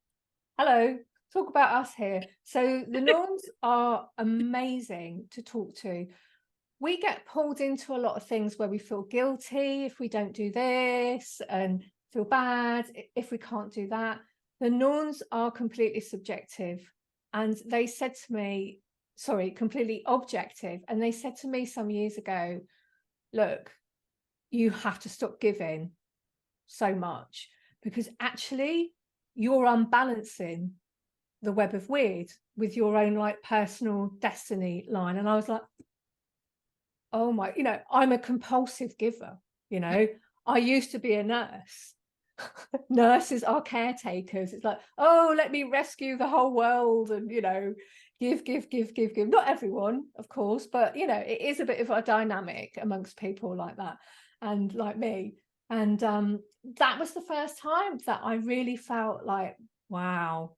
hello, talk about us here. So the Norns are amazing to talk to. We get pulled into a lot of things where we feel guilty if we don't do this, and feel bad if we can't do that. The Norns are completely subjective, and they said to me, sorry, completely objective. And they said to me some years ago, look, you have to stop giving so much, because actually you're unbalancing the Web of Wyrd with your own like personal destiny line. And I was like, oh my, I'm a compulsive giver. I used to be a nurse. Nurses are caretakers. It's like, oh, let me rescue the whole world, and give. Not everyone, of course, but it is a bit of a dynamic amongst people like that, and like me. And that was the first time that I really felt like, wow,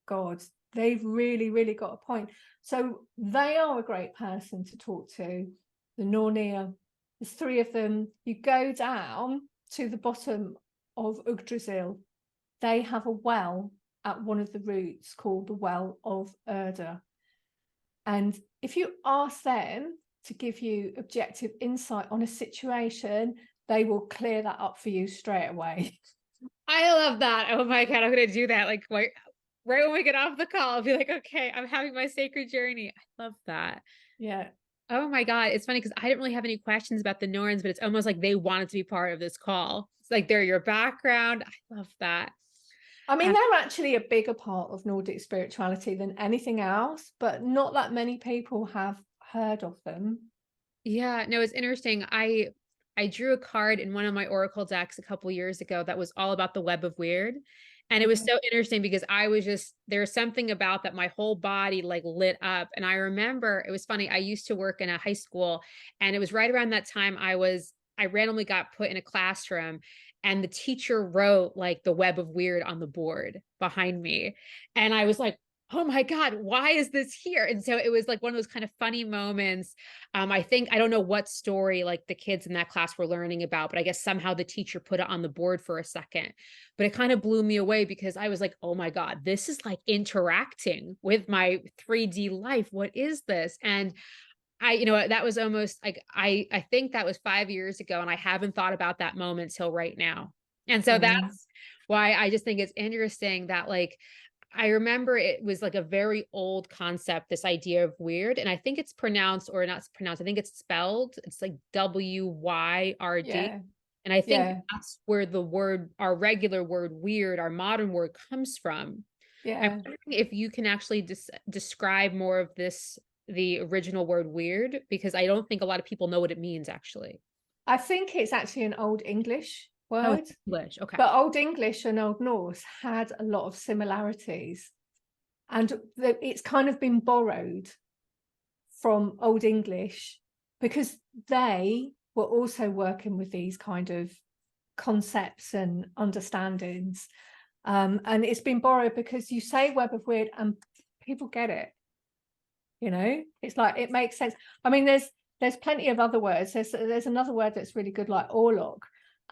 God, they've really, really got a point. So they are a great person to talk to. The Nornir, there's 3 of them. You go down to the bottom of Yggdrasil. They have a well at one of the roots called the Well of Wyrd. And if you ask them to give you objective insight on a situation, they will clear that up for you straight away. I love that. Oh my God, I'm going to do that. Like, right when we get off the call, I'll be like, okay, I'm having my sacred journey. I love that. Yeah. Oh my God. It's funny because I didn't really have any questions about the Norns, but it's almost like they wanted to be part of this call. It's like they're your background. I love that. I mean, Uh, they're actually a bigger part of Nordic spirituality than anything else, but not that many people have heard of them. yeah, no, it's interesting. I drew a card in one of my Oracle decks a couple years ago that was all about the Web of Wyrd. And it was Okay. so interesting because I was just there's something about that my whole body like lit up. And I remember it was funny. I used to work in a high school, and it was right around that time I randomly got put in a classroom, and the teacher wrote like the Web of Wyrd on the board behind me. And I was like, oh my God, why is this here? And so it was like one of those kind of funny moments. I think I don't know what story like the kids in that class were learning about, but I guess somehow the teacher put it on the board for a second. But it kind of blew me away because I was like, oh my God, this is like interacting with my 3D life. What is this? And that was almost like I think that was 5 years ago, and I haven't thought about that moment till right now. And so Mm. that's why I just think it's interesting that like I remember it was like a very old concept, this idea of weird. And I think it's pronounced or not pronounced. I think it's spelled. It's like Wyrd. Yeah. And I think Yeah. that's where the word, our regular word weird, our modern word comes from. I'm Yeah. wondering if you can actually describe more of this, the original word weird, because I don't think a lot of people know what it means actually. I think it's actually an Old English Oh, it's word, English. Okay. but Old English and Old Norse had a lot of similarities. And it's kind of been borrowed from Old English because they were also working with these kind of concepts and understandings. And it's been borrowed because you say Web of Wyrd and people get it. It's like it makes sense. I mean, there's plenty of other words. There's another word that's really good, like Orlog,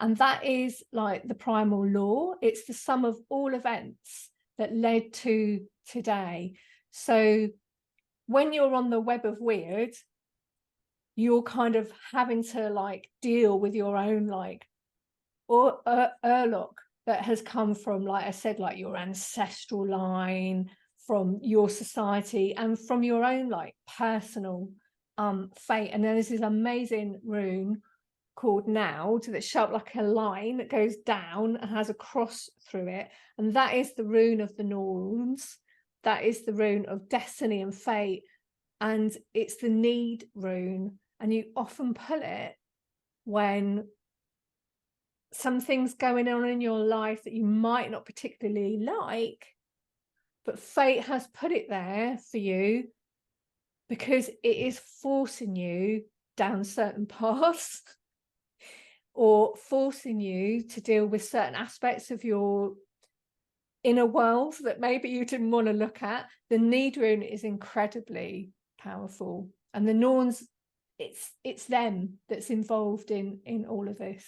and that is like the primal law. It's the sum of all events that led to today. So when you're on the Web of Wyrd, you're kind of having to like deal with your own like or Urlock that has come from, like I said, like your ancestral line, from your society, and from your own like personal fate. And then there's this amazing rune called Naud that's shaped like a line that goes down and has a cross through it. And that is the rune of the Norns. That is the rune of destiny and fate. And it's the need rune. And you often pull it when something's going on in your life that you might not particularly like, but fate has put it there for you because it is forcing you down certain paths or forcing you to deal with certain aspects of your inner world that maybe you didn't want to look at. The need rune is incredibly powerful, and the Norns, it's them that's involved in all of this.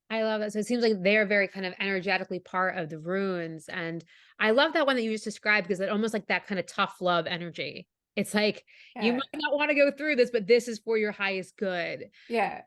I love that. So it seems like they're very kind of energetically part of the runes. And I love that one that you just described because it almost like that kind of tough love energy. It's like you Yeah. might not want to go through this, but this is for your highest good. Yeah.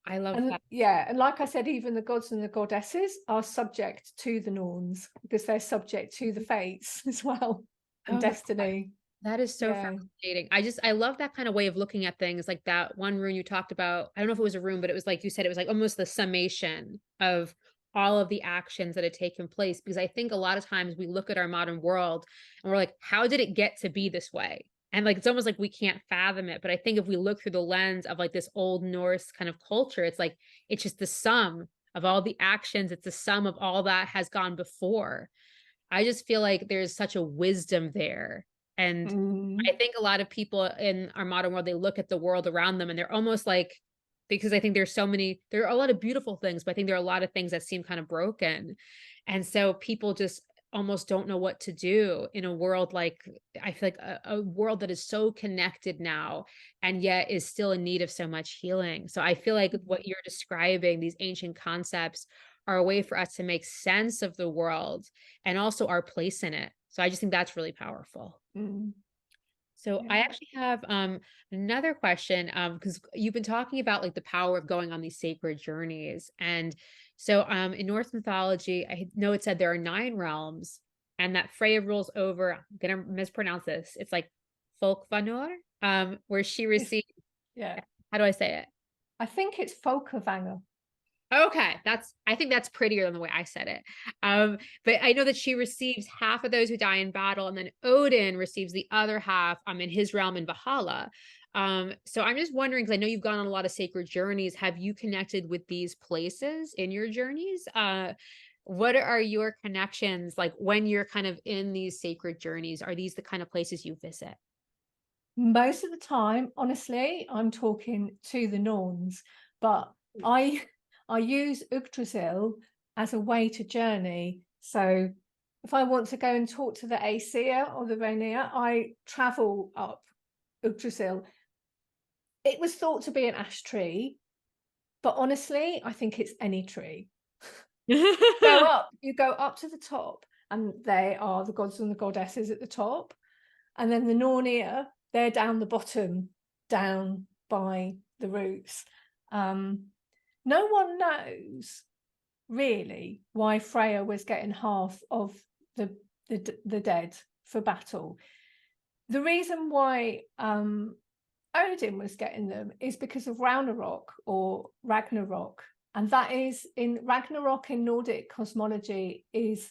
I love And that. yeah, and like I said, even the gods and the goddesses are subject to the Norns because they're subject to the fates as well, and Oh my God. destiny. That is so Yeah. fascinating. I love that kind of way of looking at things, like that one rune you talked about. I don't know if it was a rune, but it was like you said, it was like almost the summation of all of the actions that had taken place. Because I think a lot of times we look at our modern world and we're like, how did it get to be this way? And like it's almost like we can't fathom it. But I think if we look through the lens of like this old Norse kind of culture, it's like it's just the sum of all the actions, it's the sum of all that has gone before. I just feel like there's such a wisdom there. And Mm. I think a lot of people in our modern world, they look at the world around them and they're almost like, because I think there are a lot of beautiful things, but I think there are a lot of things that seem kind of broken. And so people just almost don't know what to do in a world like, I feel like a world that is so connected now and yet is still in need of so much healing. So I feel like what you're describing, these ancient concepts, are a way for us to make sense of the world and also our place in it. So I just think that's really powerful. Mm. So I Yeah. actually have another question because you've been talking about like the power of going on these sacred journeys. And so in Norse mythology, I know it said there are 9 realms and that Freyja rules over, I'm gonna mispronounce this. It's like Folkvanor, where she It's, received, yeah, how do I say it? I think it's Folkavanger. Okay, I think that's prettier than the way I said it. But I know that she receives half of those who die in battle, and then Odin receives the other half in his realm in Valhalla. So I'm just wondering, because I know you've gone on a lot of sacred journeys, have you connected with these places in your journeys? What are your connections like when you're kind of in these sacred journeys? Are these the kind of places you visit? Most of the time, honestly, I'm talking to the Norns, but I I use Yggdrasil as a way to journey. So if I want to go and talk to the Aesir or the Rainier, I travel up Yggdrasil. It was thought to be an ash tree, but honestly, I think it's any tree. You go up to the top, and they are the gods and the goddesses at the top. And then the Nornir, they're down the bottom, down by the roots. No one knows really why Freyja was getting half of the dead for battle. The reason why Odin was getting them is because of Ragnarok or Ragnarok. And that is in Ragnarok in Nordic cosmology is,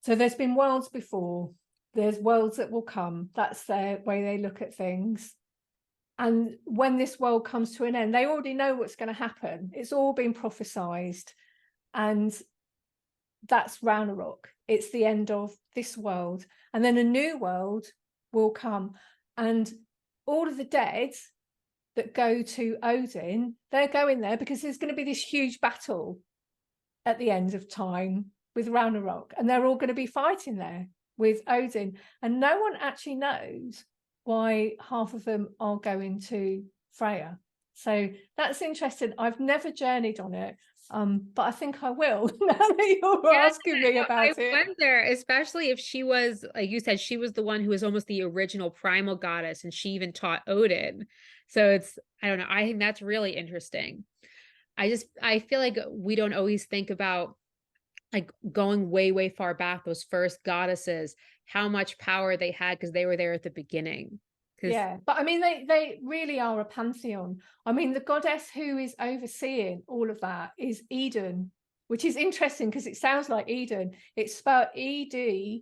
so there's been worlds before, there's worlds that will come. That's their way they look at things. And when this world comes to an end, they already know what's going to happen. It's all been prophesized. And that's Ragnarok. It's the end of this world. And then a new world will come. And all of the dead that go to Odin, they're going there because there's going to be this huge battle at the end of time with Ragnarok. And they're all going to be fighting there with Odin. And no one actually knows why half of them are going to Freyja. So that's interesting. I've never journeyed on it, but I think I will now that you're asking me about it. I wonder, especially if she was, like you said, she was the one who was almost the original primal goddess, and she even taught Odin. So it's, I don't know. I think that's really interesting. I feel like we don't always think about like going way, way far back, those first goddesses, how much power they had because they were there at the beginning. Yeah, but I mean, they really are a pantheon. I mean, the goddess who is overseeing all of that is Eden, which is interesting because it sounds like Eden. It's spelled Edun,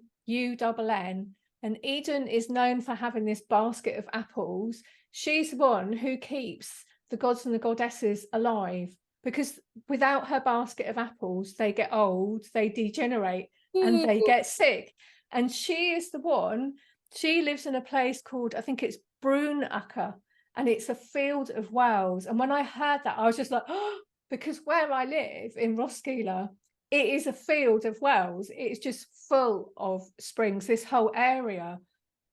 and Eden is known for having this basket of apples. She's the one who keeps the gods and the goddesses alive, because without her basket of apples, they get old, they degenerate, and they get sick. And she is the one. She lives in a place called, I think it's Brunacher, and it's a field of wells. And when I heard that, I was just like, oh, because where I live in Roskilde, it is a field of wells. It's just full of springs. This whole area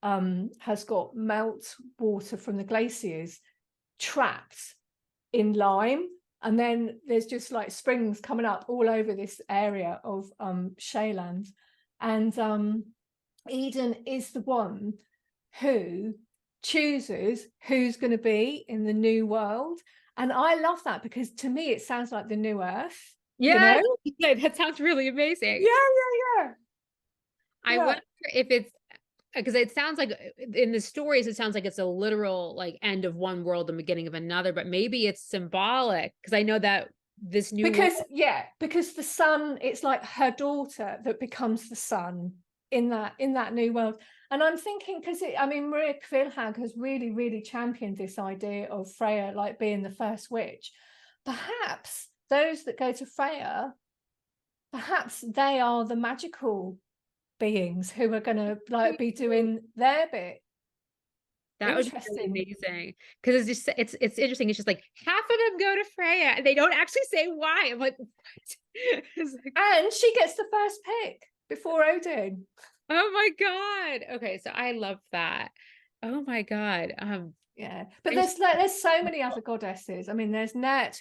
has got melt water from the glaciers trapped in lime. And then there's just like springs coming up all over this area of Shaland. And Eden is the one who chooses who's going to be in the new world. And I love that because to me, it sounds like the new earth. Yeah, that sounds really amazing. Yeah. I wonder if it's because it sounds like in the stories, it sounds like it's a literal like end of one world and beginning of another, but maybe it's symbolic because I know that this new because world... because the sun, it's like her daughter that becomes the sun in that new world. And I'm thinking, because I mean, Maria Kvilhag has really championed this idea of Freyja like being the first witch. Perhaps those that go to Freyja, perhaps they are the magical beings who are going to like be doing their bit. That would be really Interesting. amazing because it's just it's interesting. It's just like half of them go to Freyja and they don't actually say why. I'm like, what? Like, and she gets the first pick before Odin. oh my God. Okay, so I love that. Oh my God. Yeah, but there's so many other goddesses. I mean, there's Net,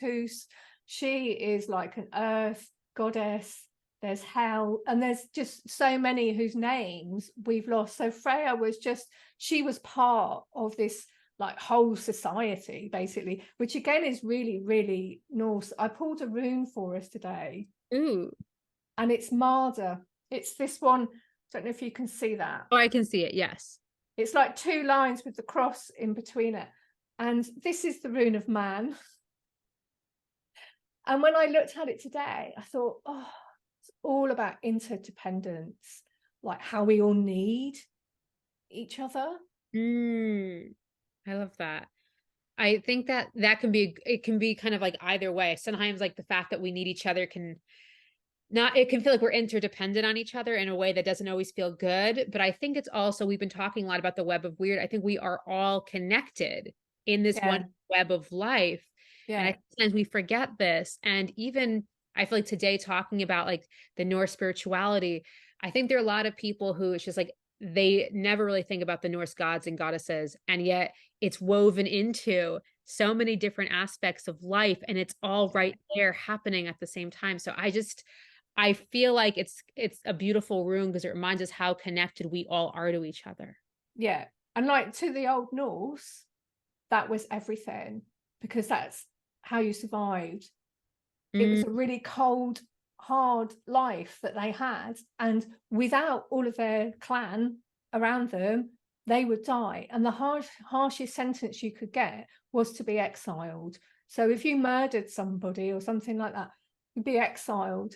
she is like an earth goddess. There's Hel, and there's just so many whose names we've lost. So Freyja was she was part of this like whole society basically, which again is really Norse. I pulled a rune for us today. Ooh. And it's Marder. It's this one. I don't know if you can see that. Oh, I can see it. Yes. It's like two lines with the cross in between it. And this is the rune of man. And when I looked at it today, I thought, oh, it's all about interdependence, like how we all need each other. I love that. I think that it can be kind of like either way. Sometimes like the fact that we need each other it can feel like we're interdependent on each other in a way that doesn't always feel good. But I think it's also, we've been talking a lot about the web of weird. I think we are all connected in this one Yeah. web of life. And I Yeah. think sometimes we forget this. And even I feel like today talking about like the Norse spirituality, I think there are a lot of people who it's just like they never really think about the Norse gods and goddesses. And yet it's woven into so many different aspects of life and it's all right there happening at the same time. So I feel like it's a beautiful rune because it reminds us how connected we all are to each other. Yeah. And like to the old Norse, that was everything, because that's how you survived. It was a really cold, hard life that they had. And without all of their clan around them, they would die. And the harshest sentence you could get was to be exiled. So if you murdered somebody or something like that, you'd be exiled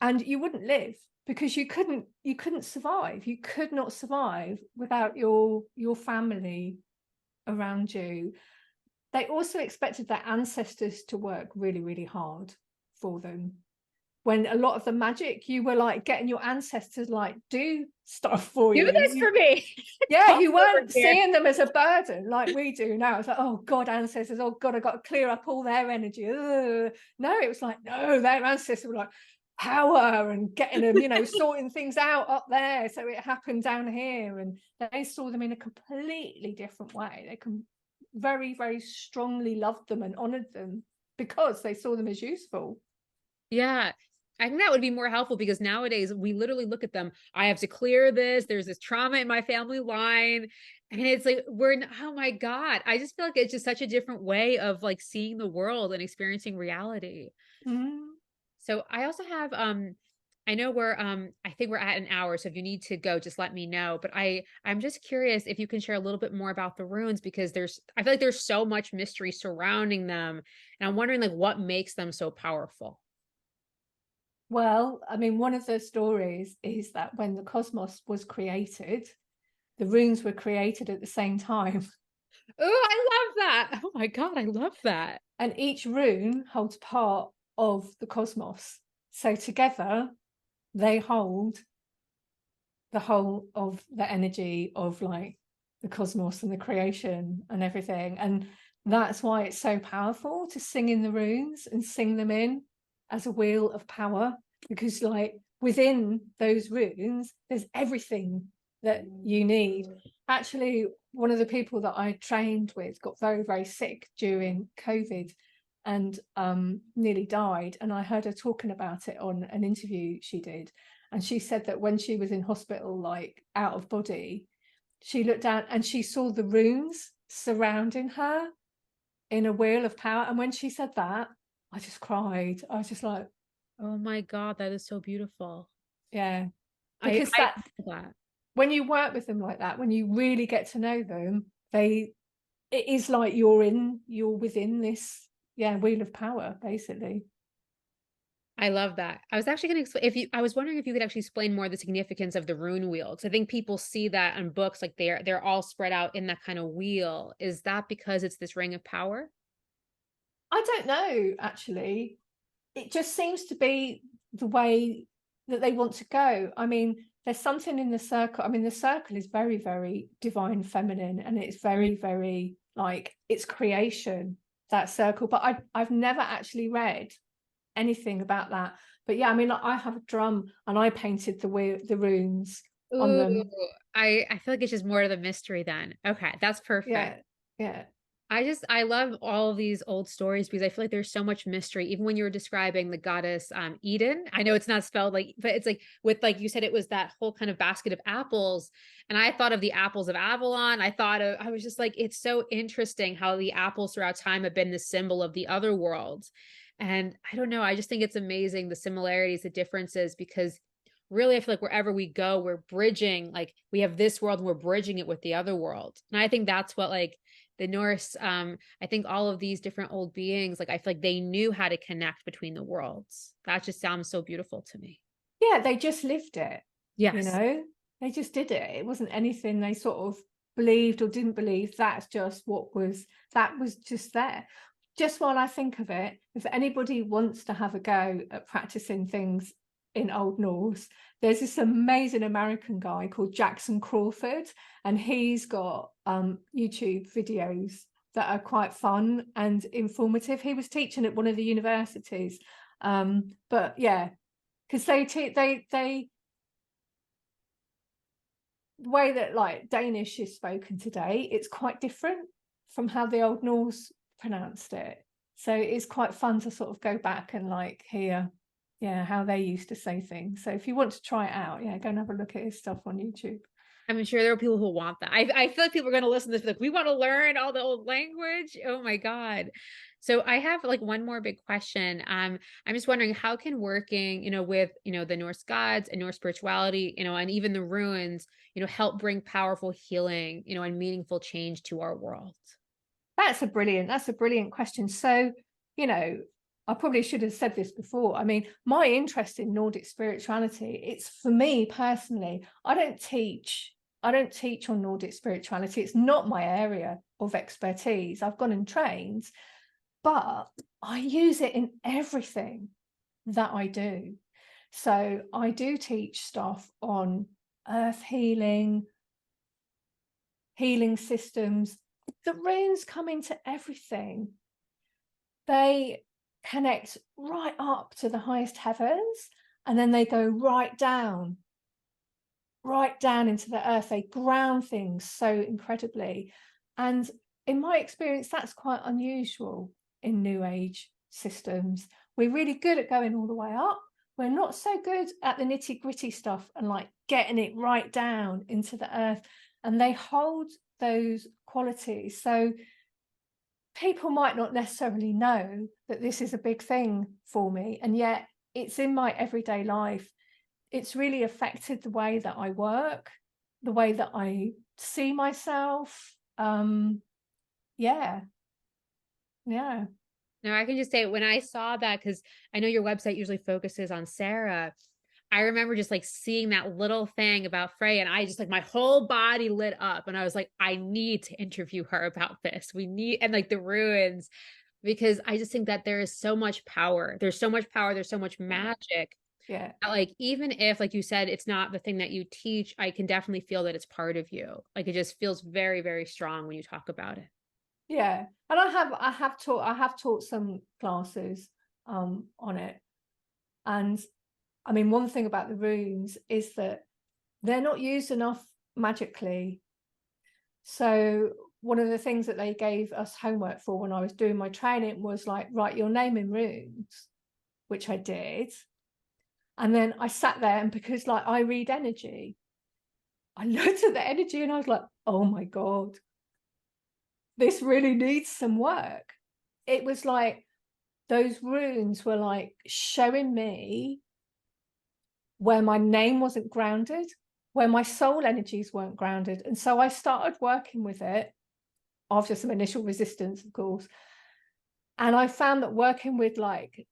and you wouldn't live, because you couldn't survive. You could not survive without your family around you. They also expected their ancestors to work really, really hard for them. When a lot of the magic, you were like getting your ancestors like do stuff for Do you. this for me. Yeah, you weren't seeing them as a burden like we do now. It's like, oh God, ancestors, oh God, I got to clear up all their energy. Ugh. No, it was like, no, their ancestors were like power and getting them, sorting things out up there. So it happened down here, and they saw them in a completely different way. They can very, very strongly loved them and honored them because they saw them as useful. Yeah. I think that would be more helpful because nowadays we literally look at them. I have to clear this. There's this trauma in my family line. And it's like, oh my God. I just feel like it's just such a different way of like seeing the world and experiencing reality. Mm. So I also have, I know I think we're at an hour. So if you need to go, just let me know. But I'm just curious if you can share a little bit more about the runes because I feel like there's so much mystery surrounding them. And I'm wondering like what makes them so powerful. Well, I mean, one of the stories is that when the cosmos was created, the runes were created at the same time. Oh, I love that. Oh my God, I love that. And each rune holds part of the cosmos. So together, they hold the whole of the energy of like the cosmos and the creation and everything. And that's why it's so powerful to sing in the runes and sing them in as a wheel of power, because like within those runes there's everything that you need. Actually, one of the people that I trained with got very, very sick during COVID and nearly died, and I heard her talking about it on an interview she did. And she said that when she was in hospital, like out of body, she looked down and she saw the runes surrounding her in a wheel of power. And when she said that, I just cried. I was just like, Oh my God, that is so beautiful. yeah, I, because I that feel that. when you work with them like that, when you really get to know them, it is like you're within this, yeah, wheel of power, basically. I love that. I was actually going to explain I was wondering if you could actually explain more the significance of the rune wheel. Because I think people see that in books, like they're all spread out in that kind of wheel. Is that because it's this ring of power? I don't know, actually. It just seems to be the way that they want to go. I mean, there's something in the circle. I mean, the circle is very, very divine feminine, and it's very, very like it's creation, that circle. But I've never actually read anything about that. But yeah, I mean, like, I have a drum and I painted the runes on Ooh, them. I feel like it's just more of the mystery then. Okay, that's perfect. Yeah, yeah. I love all of these old stories because I feel like there's so much mystery. Even when you were describing the goddess Eden, I know it's not spelled like, but it's like with like you said, it was that whole kind of basket of apples. And I thought of the apples of Avalon. I was just like, it's so interesting how the apples throughout time have been the symbol of the other worlds. And I don't know, I just think it's amazing the similarities, the differences, because really, I feel like wherever we go, we're bridging, like we have this world and we're bridging it with the other world. And I think that's what like the Norse, I think all of these different old beings, like I feel like they knew how to connect between the worlds. That just sounds so beautiful to me. Yeah, they just lived it, you Yes. know, they just did it. It wasn't anything they sort of believed or didn't believe. That's just that was just there. Just while I think of it, if anybody wants to have a go at practicing things in Old Norse, there's this amazing American guy called Jackson Crawford, and he's got YouTube videos that are quite fun and informative. He was teaching at one of the universities, but yeah, because they the way that like Danish is spoken today, it's quite different from how the Old Norse pronounced it. So it's quite fun to sort of go back and like hear, yeah, how they used to say things. So if you want to try it out, yeah, go and have a look at his stuff on YouTube. I'm sure there are people who want that. I feel like people are going to listen to this, like, we want to learn all the old language. Oh my God. So I have like one more big question. I'm just wondering, how can working, with, the Norse gods and Norse spirituality, and even the runes, help bring powerful healing, and meaningful change to our world? That's a brilliant question. So, you know, I probably should have said this before. I mean, my interest in Nordic spirituality, it's for me personally, I don't teach on Nordic spirituality. It's not my area of expertise. I've gone and trained, but I use it in everything that I do. So I do teach stuff on earth healing, healing systems. The runes come into everything. They connect right up to the highest heavens, and then they go right down into the earth. They ground things so incredibly. And in my experience, that's quite unusual in New Age systems. We're really good at going all the way up. We're not so good at the nitty-gritty stuff and like getting it right down into the earth. And they hold those qualities. So people might not necessarily know that this is a big thing for me, and yet it's in my everyday life. It's really affected the way that I work, the way that I see myself. Yeah. No, I can just say when I saw that, because I know your website usually focuses on Sarah. I remember just like seeing that little thing about Frey, and I just like my whole body lit up, and I was like, I need to interview her about this. We need, and like the ruins, because I just think that there is so much power. There's so much power. There's so much magic. Yeah. Like, even if, like you said, it's not the thing that you teach, I can definitely feel that it's part of you. Like, it just feels very, very strong when you talk about it. Yeah. And I have taught some classes on it. And I mean, one thing about the runes is that they're not used enough magically. So one of the things that they gave us homework for when I was doing my training was like, write your name in runes, which I did. And then I sat there, and because like I read energy, I looked at the energy and I was like, oh my God, this really needs some work. It was like those runes were like showing me where my name wasn't grounded, where my soul energies weren't grounded. And so I started working with it after some initial resistance, of course. And I found that working with like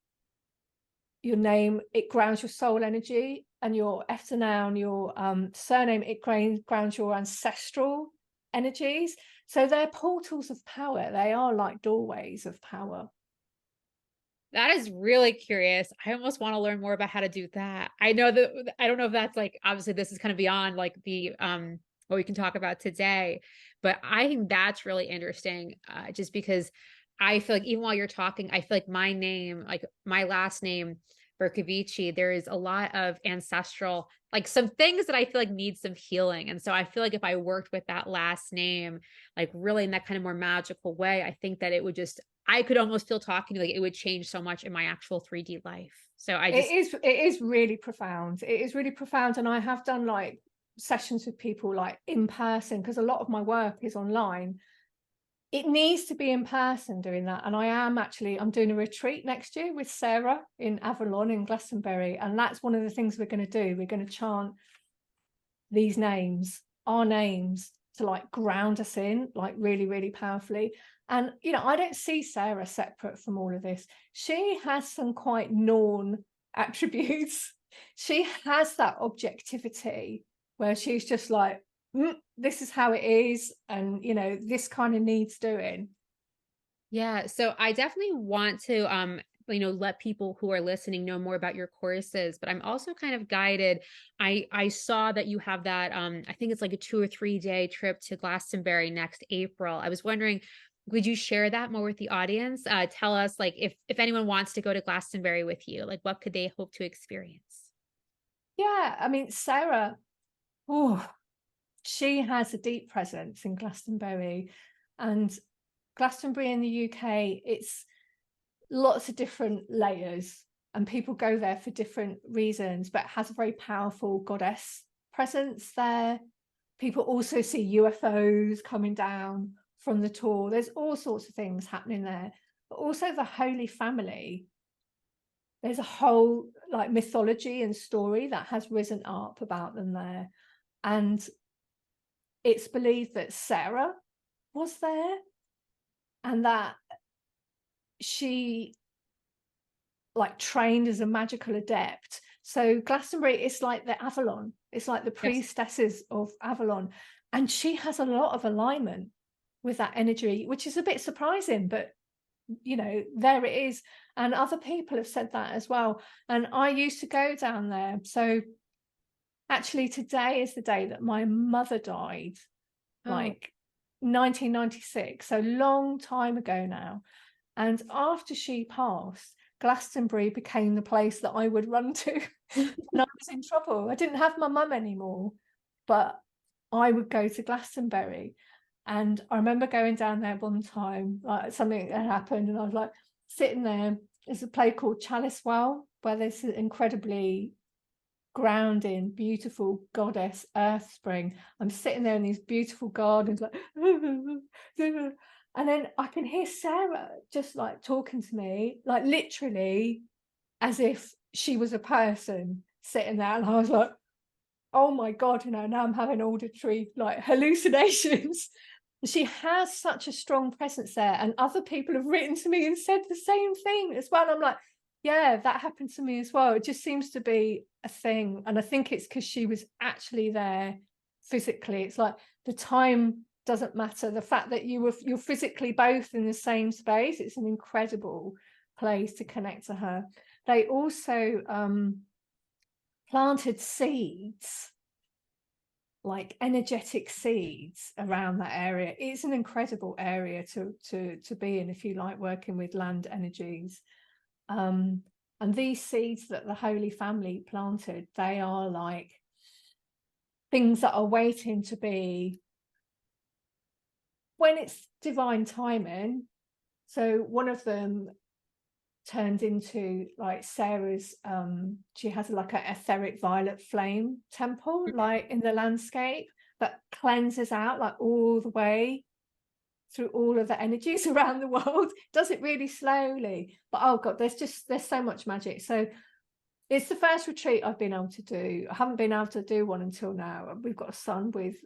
your name, it grounds your soul energy, and your eftername, your surname, it grounds your ancestral energies. So they're portals of power. They are like doorways of power. That is really curious. I almost want to learn more about how to do that. I know that I don't know if that's like, obviously this is kind of beyond like the what we can talk about today, but I think that's really interesting, just because I feel like even while you're talking, I feel like my name, like my last name, Berkovici, there is a lot of ancestral, like some things that I feel like need some healing. And so I feel like if I worked with that last name, like really in that kind of more magical way, I think that it would just, I could almost feel talking, like it would change so much in my actual 3D life. So I just, It is really profound. It is really profound. And I have done like sessions with people like in person, because a lot of my work is online. it needs to be in person doing that. And I'm doing a retreat next year with Sarah in Avalon in Glastonbury. And that's one of the things we're going to do. We're going to chant these names, our names, to like ground us in, like really, really powerfully. And, you know, I don't see Sarah separate from all of this. She has some quite Norn attributes. She has that objectivity where she's just like, this is how it is. And, you know, this kind of needs doing. Yeah, so I definitely want to let people who are listening know more about your courses, but I'm also kind of guided. I saw that you have that I think it's like a 2 or 3 day trip to Glastonbury next April. I was wondering, would you share that more with the audience? Tell us, like, if anyone wants to go to Glastonbury with you, like what could they hope to experience? Yeah, I mean, Sarah, oh, she has a deep presence in Glastonbury, and Glastonbury in the UK, it's lots of different layers and people go there for different reasons, but it has a very powerful goddess presence there. People also see UFOs coming down from the tour. There's all sorts of things happening there, but also the Holy Family. There's a whole like mythology and story that has risen up about them there. And it's believed that Sarah was there and that she like trained as a magical adept. So Glastonbury is like the Avalon. It's like the priestesses of Avalon. And she has a lot of alignment with that energy, which is a bit surprising, but you know, there it is. And other people have said that as well. And I used to go down there. So actually today is the day that my mother died, like 1996. So long time ago now. And after she passed, Glastonbury became the place that I would run to when I was in trouble. I didn't have my mum anymore, but I would go to Glastonbury. And I remember going down there one time, like something had happened, and I was like sitting there. There's a play called Chalice Well, where there's an incredibly grounding, beautiful goddess earth spring. I'm sitting there in these beautiful gardens, like, and then I can hear Sarah just like talking to me, like literally as if she was a person sitting there. And I was like, oh my God, you know, now I'm having auditory like hallucinations. She has such a strong presence there. And other people have written to me and said the same thing as well. And I'm like, yeah, that happened to me as well. It just seems to be a thing. And I think it's because she was actually there physically. It's like the time doesn't matter. The fact that you're physically both in the same space, it's an incredible place to connect to her. They also planted seeds, like energetic seeds around that area. It's an incredible area to be in if you like working with land energies. And these seeds that the Holy Family planted, they are like things that are waiting to be, when it's divine timing. So one of them turned into like Sarah's, she has like an etheric violet flame temple, like in the landscape, that cleanses out like all the way through all of the energies around the world. Does it really slowly, but oh God, there's so much magic. So it's the first retreat I've been able to do. I haven't been able to do one until now. We've got a son with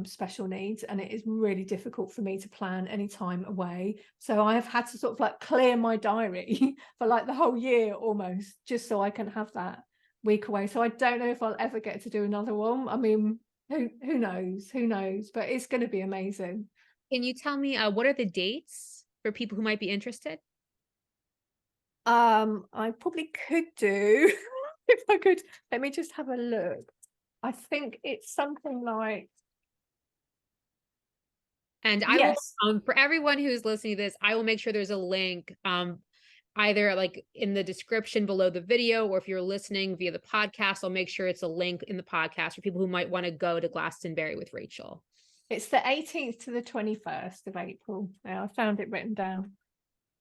special needs, and it is really difficult for me to plan any time away. So I have had to sort of like clear my diary for like the whole year almost, just so I can have that week away. So I don't know if I'll ever get to do another one. I mean, who knows? Who knows? But it's going to be amazing. Can you tell me what are the dates for people who might be interested? I probably could do if I could. Let me just have a look. I think it's something like, And I will, yes, for everyone who's listening to this, I will make sure there's a link, either like in the description below the video, or if you're listening via the podcast, I'll make sure it's a link in the podcast for people who might want to go to Glastonbury with Rachel. it's the 18th to the 21st of April. Now I found it written down.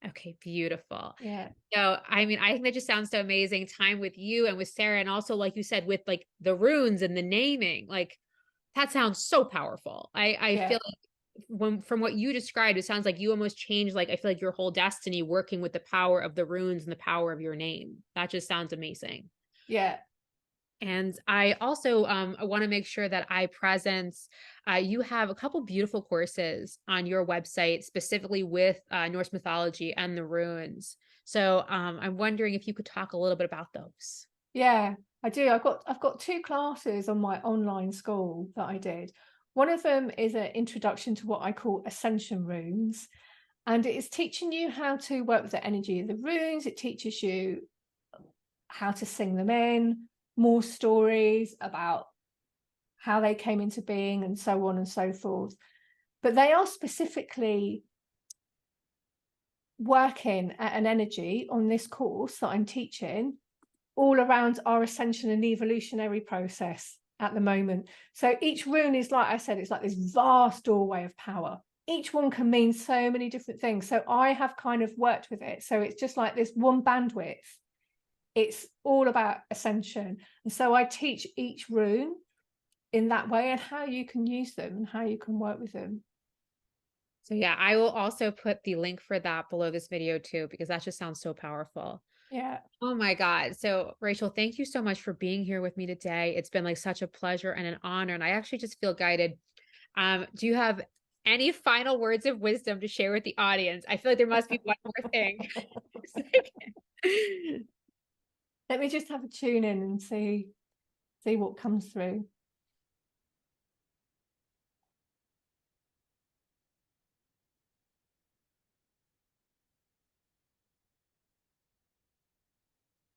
Okay, beautiful. Yeah. So, I mean, I think that just sounds so amazing. Time with you and with Sarah, and also, like you said, with like the runes and the naming, like that sounds so powerful. I Yeah. feel like from what you described, it sounds like you almost changed, like, I feel like your whole destiny working with the power of the runes and the power of your name. That just sounds amazing. Yeah. And I also I want to make sure that I presence, you have a couple beautiful courses on your website specifically with Norse mythology and the runes. So I'm wondering if you could talk a little bit about those. Yeah, I do. I've got two classes on my online school that I did. One of them is an introduction to what I call Ascension runes, and it is teaching you how to work with the energy of the runes. It teaches you how to sing them in, more stories about how they came into being, and so on and so forth. But they are specifically working at an energy on this course that I'm teaching all around our ascension and evolutionary process at the moment. So each rune is, like I said, it's like this vast doorway of power. Each one can mean so many different things. So I have kind of worked with it. So it's just like this one bandwidth. It's all about ascension. And so I teach each rune in that way and how you can use them and how you can work with them. So yeah, I will also put the link for that below this video too, because that just sounds so powerful. Yeah. Oh my God. So Rachel, thank you so much for being here with me today. It's been like such a pleasure and an honor. And I actually just feel guided. Do you have any final words of wisdom to share with the audience? I feel like there must be one more thing. Let me just have a tune in and see what comes through.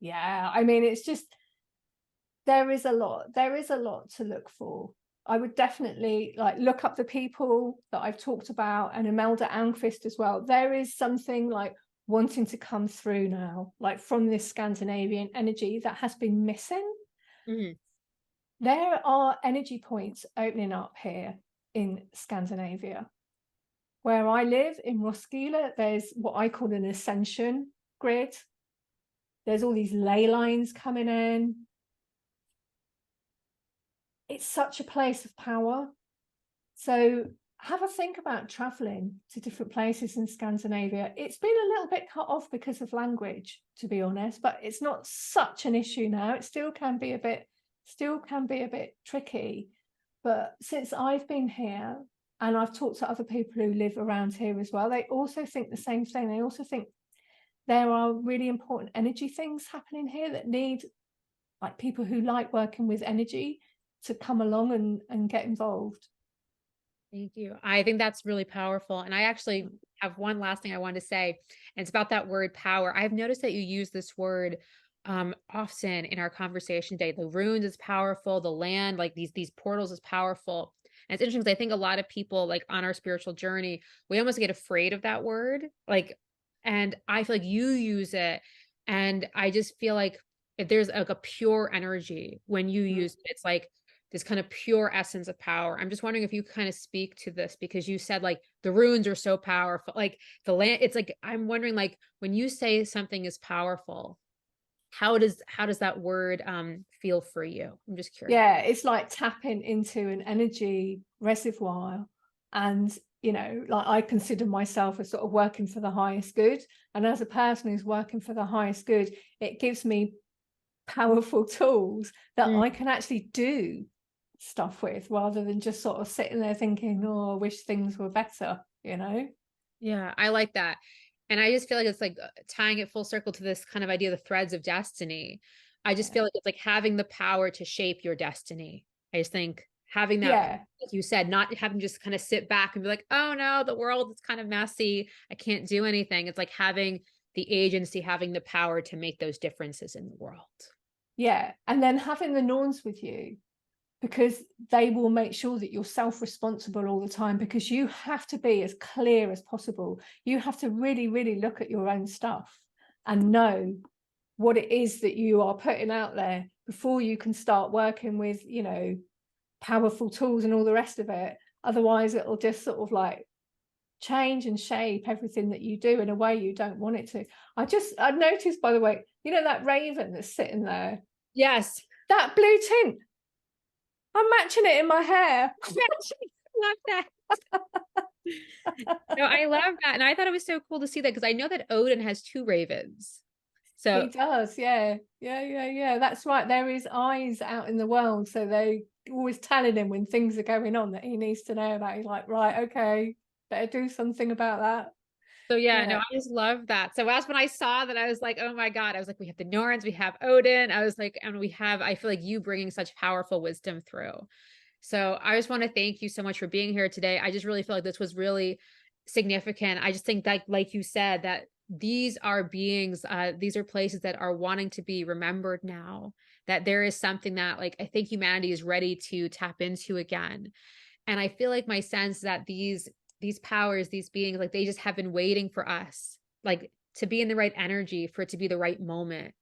Yeah, I mean, it's just, there is a lot to look for. I would definitely like look up the people that I've talked about, and Imelda Almquist as well. There is something like wanting to come through now, like from this Scandinavian energy that has been missing. Mhm. There are energy points opening up here in Scandinavia. Where I live in Roskilde, there's what I call an ascension grid. There's all these ley lines coming in. It's such a place of power. So have a think about traveling to different places in Scandinavia. It's been a little bit cut off because of language, to be honest, but it's not such an issue now. It still can be a bit tricky. But since I've been here and I've talked to other people who live around here as well, they also think the same thing. They also think there are really important energy things happening here that need like people who like working with energy to come along and get involved. Thank you. I think that's really powerful. And I actually have one last thing I wanted to say, and it's about that word power. I've noticed that you use this word often in our conversation today. The runes is powerful, the land, like these portals is powerful. And it's interesting because I think a lot of people like on our spiritual journey, we almost get afraid of that word. Like, and I feel like you use it. And I just feel like if there's like a pure energy when you use it, it's like this kind of pure essence of power. I'm just wondering if you kind of speak to this because you said like the runes are so powerful, like the land. It's like I'm wondering, like when you say something is powerful, how does that word feel for you? I'm just curious. Yeah, it's like tapping into an energy reservoir. And like I consider myself as sort of working for the highest good, and as a person who's working for the highest good, it gives me powerful tools that Mm. I can actually do stuff with, rather than just sort of sitting there thinking, oh, I wish things were better. Yeah, I like that. And I just feel like it's like tying it full circle to this kind of idea of the threads of destiny. I just Yeah. feel like it's like having the power to shape your destiny. I just think having that, Yeah. like you said, not having just kind of sit back and be like, oh no, the world is kind of messy. I can't do anything. It's like having the agency, having the power to make those differences in the world. Yeah. And then having the Norns with you, because they will make sure that you're self-responsible all the time, because you have to be as clear as possible. You have to really, really look at your own stuff and know what it is that you are putting out there before you can start working with, powerful tools and all the rest of it. Otherwise, it'll just sort of like change and shape everything that you do in a way you don't want it to. I noticed, by the way, that raven that's sitting there, Yes. that blue tint, I'm matching it in my hair. Love that. No, I love that. And I thought it was so cool to see that because I know that Odin has two ravens. So, He does, yeah. Yeah. That's right. They're his eyes out in the world. So they always telling him when things are going on that he needs to know about. He's like, right, okay, better do something about that. so yeah, no, Yeah. I just love that. So that's when I saw that, I was like, oh my God. I was like, we have the Norns, we have Odin. I was like, and we have, I feel like you bringing such powerful wisdom through. So I just want to thank you so much for being here today. I just really feel like this was really significant. I just think that, like you said, that these are beings, these are places that are wanting to be remembered now, that there is something that like I think humanity is ready to tap into again. And I feel like my sense that these powers, these beings, like they just have been waiting for us, like to be in the right energy, for it to be the right moment.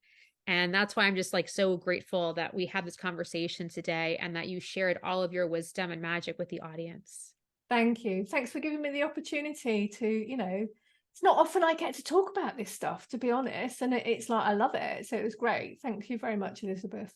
And that's why I'm just like so grateful that we had this conversation today and that you shared all of your wisdom and magic with the audience. Thank you. Thanks for giving me the opportunity to, it's not often I get to talk about this stuff, to be honest. And it's like, I love it. So it was great. Thank you very much, Elizabeth.